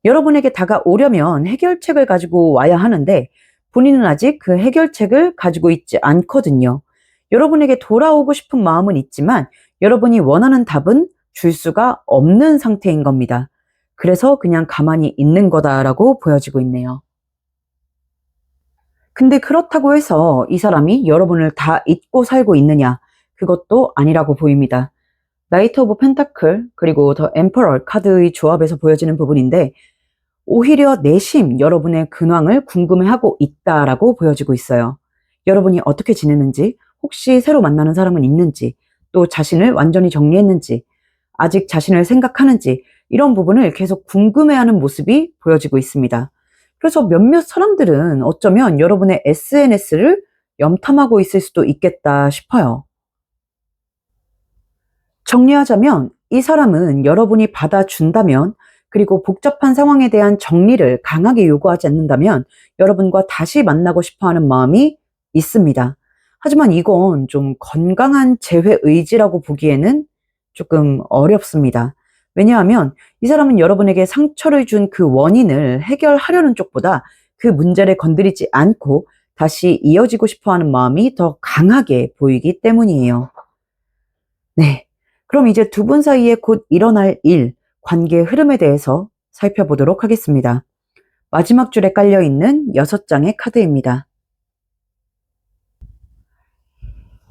여러분에게 다가오려면 해결책을 가지고 와야 하는데 본인은 아직 그 해결책을 가지고 있지 않거든요. 여러분에게 돌아오고 싶은 마음은 있지만 여러분이 원하는 답은 줄 수가 없는 상태인 겁니다. 그래서 그냥 가만히 있는 거다라고 보여지고 있네요. 근데 그렇다고 해서 이 사람이 여러분을 다 잊고 살고 있느냐? 그것도 아니라고 보입니다. 나이트 오브 펜타클 그리고 더 엠퍼럴 카드의 조합에서 보여지는 부분인데 오히려 내심 여러분의 근황을 궁금해하고 있다라고 보여지고 있어요. 여러분이 어떻게 지내는지, 혹시 새로 만나는 사람은 있는지, 또 자신을 완전히 정리했는지, 아직 자신을 생각하는지, 이런 부분을 계속 궁금해하는 모습이 보여지고 있습니다. 그래서 몇몇 사람들은 어쩌면 여러분의 SNS를 염탐하고 있을 수도 있겠다 싶어요. 정리하자면 이 사람은 여러분이 받아준다면, 그리고 복잡한 상황에 대한 정리를 강하게 요구하지 않는다면 여러분과 다시 만나고 싶어 하는 마음이 있습니다. 하지만 이건 좀 건강한 재회 의지라고 보기에는 조금 어렵습니다. 왜냐하면 이 사람은 여러분에게 상처를 준 그 원인을 해결하려는 쪽보다 그 문제를 건드리지 않고 다시 이어지고 싶어 하는 마음이 더 강하게 보이기 때문이에요. 네. 그럼 이제 두 분 사이에 곧 일어날 일, 관계의 흐름에 대해서 살펴보도록 하겠습니다. 마지막 줄에 깔려있는 6장의 카드입니다.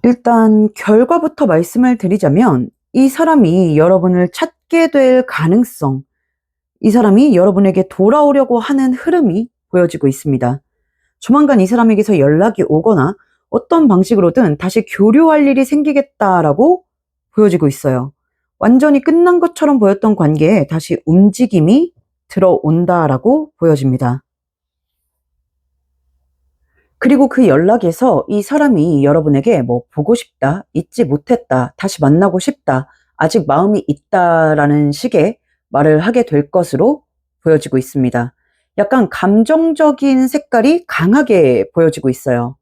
일단 결과부터 말씀을 드리자면 이 사람이 여러분을 찾게 될 가능성, 이 사람이 여러분에게 돌아오려고 하는 흐름이 보여지고 있습니다. 조만간 이 사람에게서 연락이 오거나 어떤 방식으로든 다시 교류할 일이 생기겠다라고 보여지고 있어요. 완전히 끝난 것처럼 보였던 관계에 다시 움직임이 들어온다라고 보여집니다. 그리고 그 연락에서 이 사람이 여러분에게 뭐 보고 싶다, 잊지 못했다, 다시 만나고 싶다, 아직 마음이 있다라는 식의 말을 하게 될 것으로 보여지고 있습니다. 약간 감정적인 색깔이 강하게 보여지고 있어요.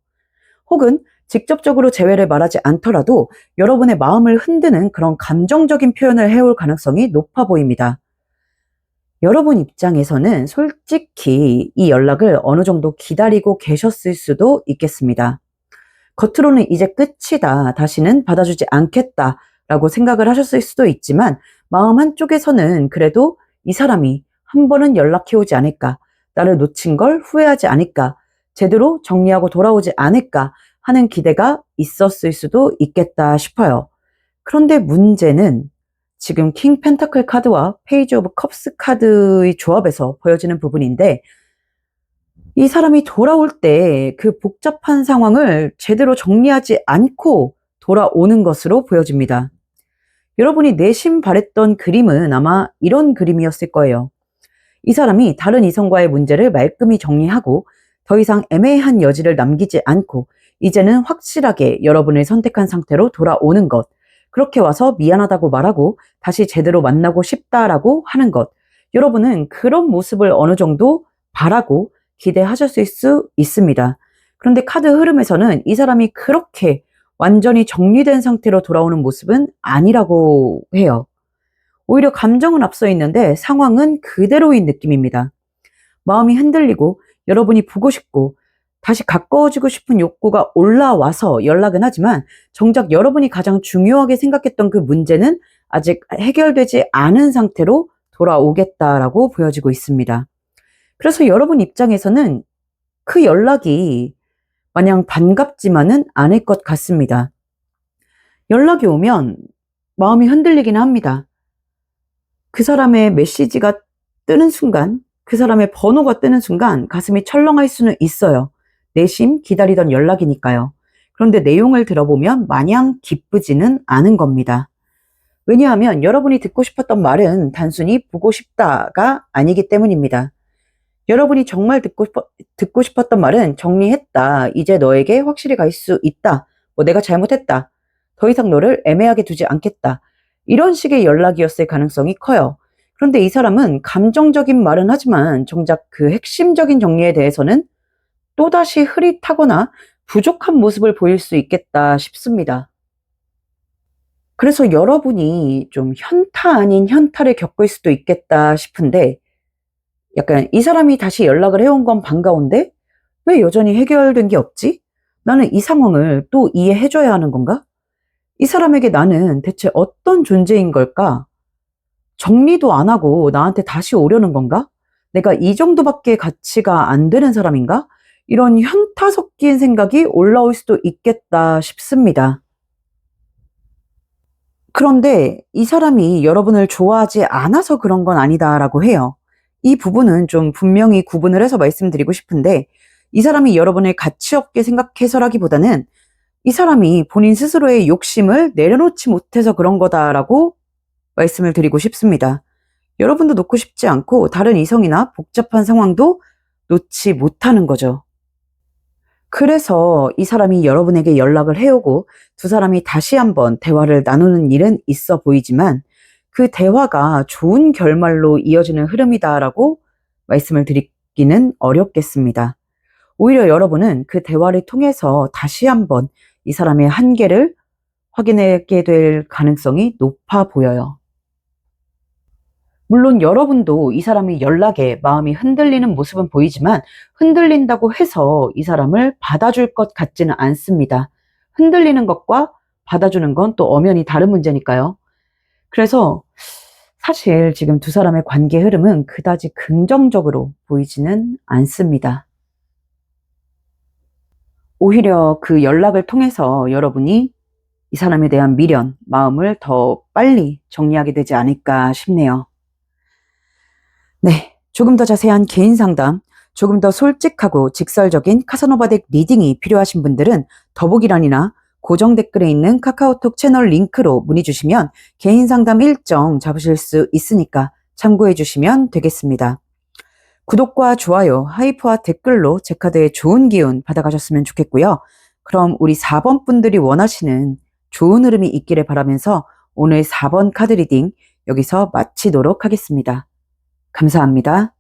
혹은 직접적으로 재회를 말하지 않더라도 여러분의 마음을 흔드는 그런 감정적인 표현을 해올 가능성이 높아 보입니다. 여러분 입장에서는 솔직히 이 연락을 어느 정도 기다리고 계셨을 수도 있겠습니다. 겉으로는 이제 끝이다, 다시는 받아주지 않겠다라고 생각을 하셨을 수도 있지만 마음 한쪽에서는 그래도 이 사람이 한 번은 연락해오지 않을까, 나를 놓친 걸 후회하지 않을까, 제대로 정리하고 돌아오지 않을까 하는 기대가 있었을 수도 있겠다 싶어요. 그런데 문제는 지금 킹 펜타클 카드와 페이지 오브 컵스 카드의 조합에서 보여지는 부분인데, 이 사람이 돌아올 때 그 복잡한 상황을 제대로 정리하지 않고 돌아오는 것으로 보여집니다. 여러분이 내심 바랬던 그림은 아마 이런 그림이었을 거예요. 이 사람이 다른 이성과의 문제를 말끔히 정리하고 더 이상 애매한 여지를 남기지 않고 이제는 확실하게 여러분을 선택한 상태로 돌아오는 것, 그렇게 와서 미안하다고 말하고 다시 제대로 만나고 싶다라고 하는 것, 여러분은 그런 모습을 어느 정도 바라고 기대하셨을 수 있습니다. 그런데 카드 흐름에서는 이 사람이 그렇게 완전히 정리된 상태로 돌아오는 모습은 아니라고 해요. 오히려 감정은 앞서 있는데 상황은 그대로인 느낌입니다. 마음이 흔들리고 여러분이 보고 싶고 다시 가까워지고 싶은 욕구가 올라와서 연락은 하지만 정작 여러분이 가장 중요하게 생각했던 그 문제는 아직 해결되지 않은 상태로 돌아오겠다라고 보여지고 있습니다. 그래서 여러분 입장에서는 그 연락이 마냥 반갑지만은 않을 것 같습니다. 연락이 오면 마음이 흔들리기는 합니다. 그 사람의 메시지가 뜨는 순간, 그 사람의 번호가 뜨는 순간 가슴이 철렁할 수는 있어요. 내심 기다리던 연락이니까요. 그런데 내용을 들어보면 마냥 기쁘지는 않은 겁니다. 왜냐하면 여러분이 듣고 싶었던 말은 단순히 보고 싶다가 아니기 때문입니다. 여러분이 정말 듣고 싶었던 말은 정리했다, 이제 너에게 확실히 갈 수 있다, 뭐 내가 잘못했다, 더 이상 너를 애매하게 두지 않겠다, 이런 식의 연락이었을 가능성이 커요. 그런데 이 사람은 감정적인 말은 하지만 정작 그 핵심적인 정리에 대해서는 또다시 흐릿하거나 부족한 모습을 보일 수 있겠다 싶습니다. 그래서 여러분이 좀 현타 아닌 현타를 겪을 수도 있겠다 싶은데, 약간 이 사람이 다시 연락을 해온 건 반가운데 왜 여전히 해결된 게 없지? 나는 이 상황을 또 이해해줘야 하는 건가? 이 사람에게 나는 대체 어떤 존재인 걸까? 정리도 안 하고 나한테 다시 오려는 건가? 내가 이 정도밖에 가치가 안 되는 사람인가? 이런 현타 섞인 생각이 올라올 수도 있겠다 싶습니다. 그런데 이 사람이 여러분을 좋아하지 않아서 그런 건 아니다라고 해요. 이 부분은 좀 분명히 구분을 해서 말씀드리고 싶은데, 이 사람이 여러분을 가치 없게 생각해서라기보다는 이 사람이 본인 스스로의 욕심을 내려놓지 못해서 그런 거다라고 말씀을 드리고 싶습니다. 여러분도 놓고 싶지 않고 다른 이성이나 복잡한 상황도 놓지 못하는 거죠. 그래서 이 사람이 여러분에게 연락을 해오고 두 사람이 다시 한번 대화를 나누는 일은 있어 보이지만 그 대화가 좋은 결말로 이어지는 흐름이다라고 말씀을 드리기는 어렵겠습니다. 오히려 여러분은 그 대화를 통해서 다시 한번 이 사람의 한계를 확인하게 될 가능성이 높아 보여요. 물론 여러분도 이 사람이 연락에 마음이 흔들리는 모습은 보이지만 흔들린다고 해서 이 사람을 받아줄 것 같지는 않습니다. 흔들리는 것과 받아주는 건 또 엄연히 다른 문제니까요. 그래서 사실 지금 두 사람의 관계 흐름은 그다지 긍정적으로 보이지는 않습니다. 오히려 그 연락을 통해서 여러분이 이 사람에 대한 미련, 마음을 더 빨리 정리하게 되지 않을까 싶네요. 네, 조금 더 자세한 개인 상담, 조금 더 솔직하고 직설적인 카사노바덱 리딩이 필요하신 분들은 더보기란이나 고정 댓글에 있는 카카오톡 채널 링크로 문의 주시면 개인 상담 일정 잡으실 수 있으니까 참고해 주시면 되겠습니다. 구독과 좋아요, 하이프와 댓글로 제 카드에 좋은 기운 받아가셨으면 좋겠고요. 그럼 우리 4번 분들이 원하시는 좋은 흐름이 있기를 바라면서 오늘 4번 카드 리딩 여기서 마치도록 하겠습니다. 감사합니다.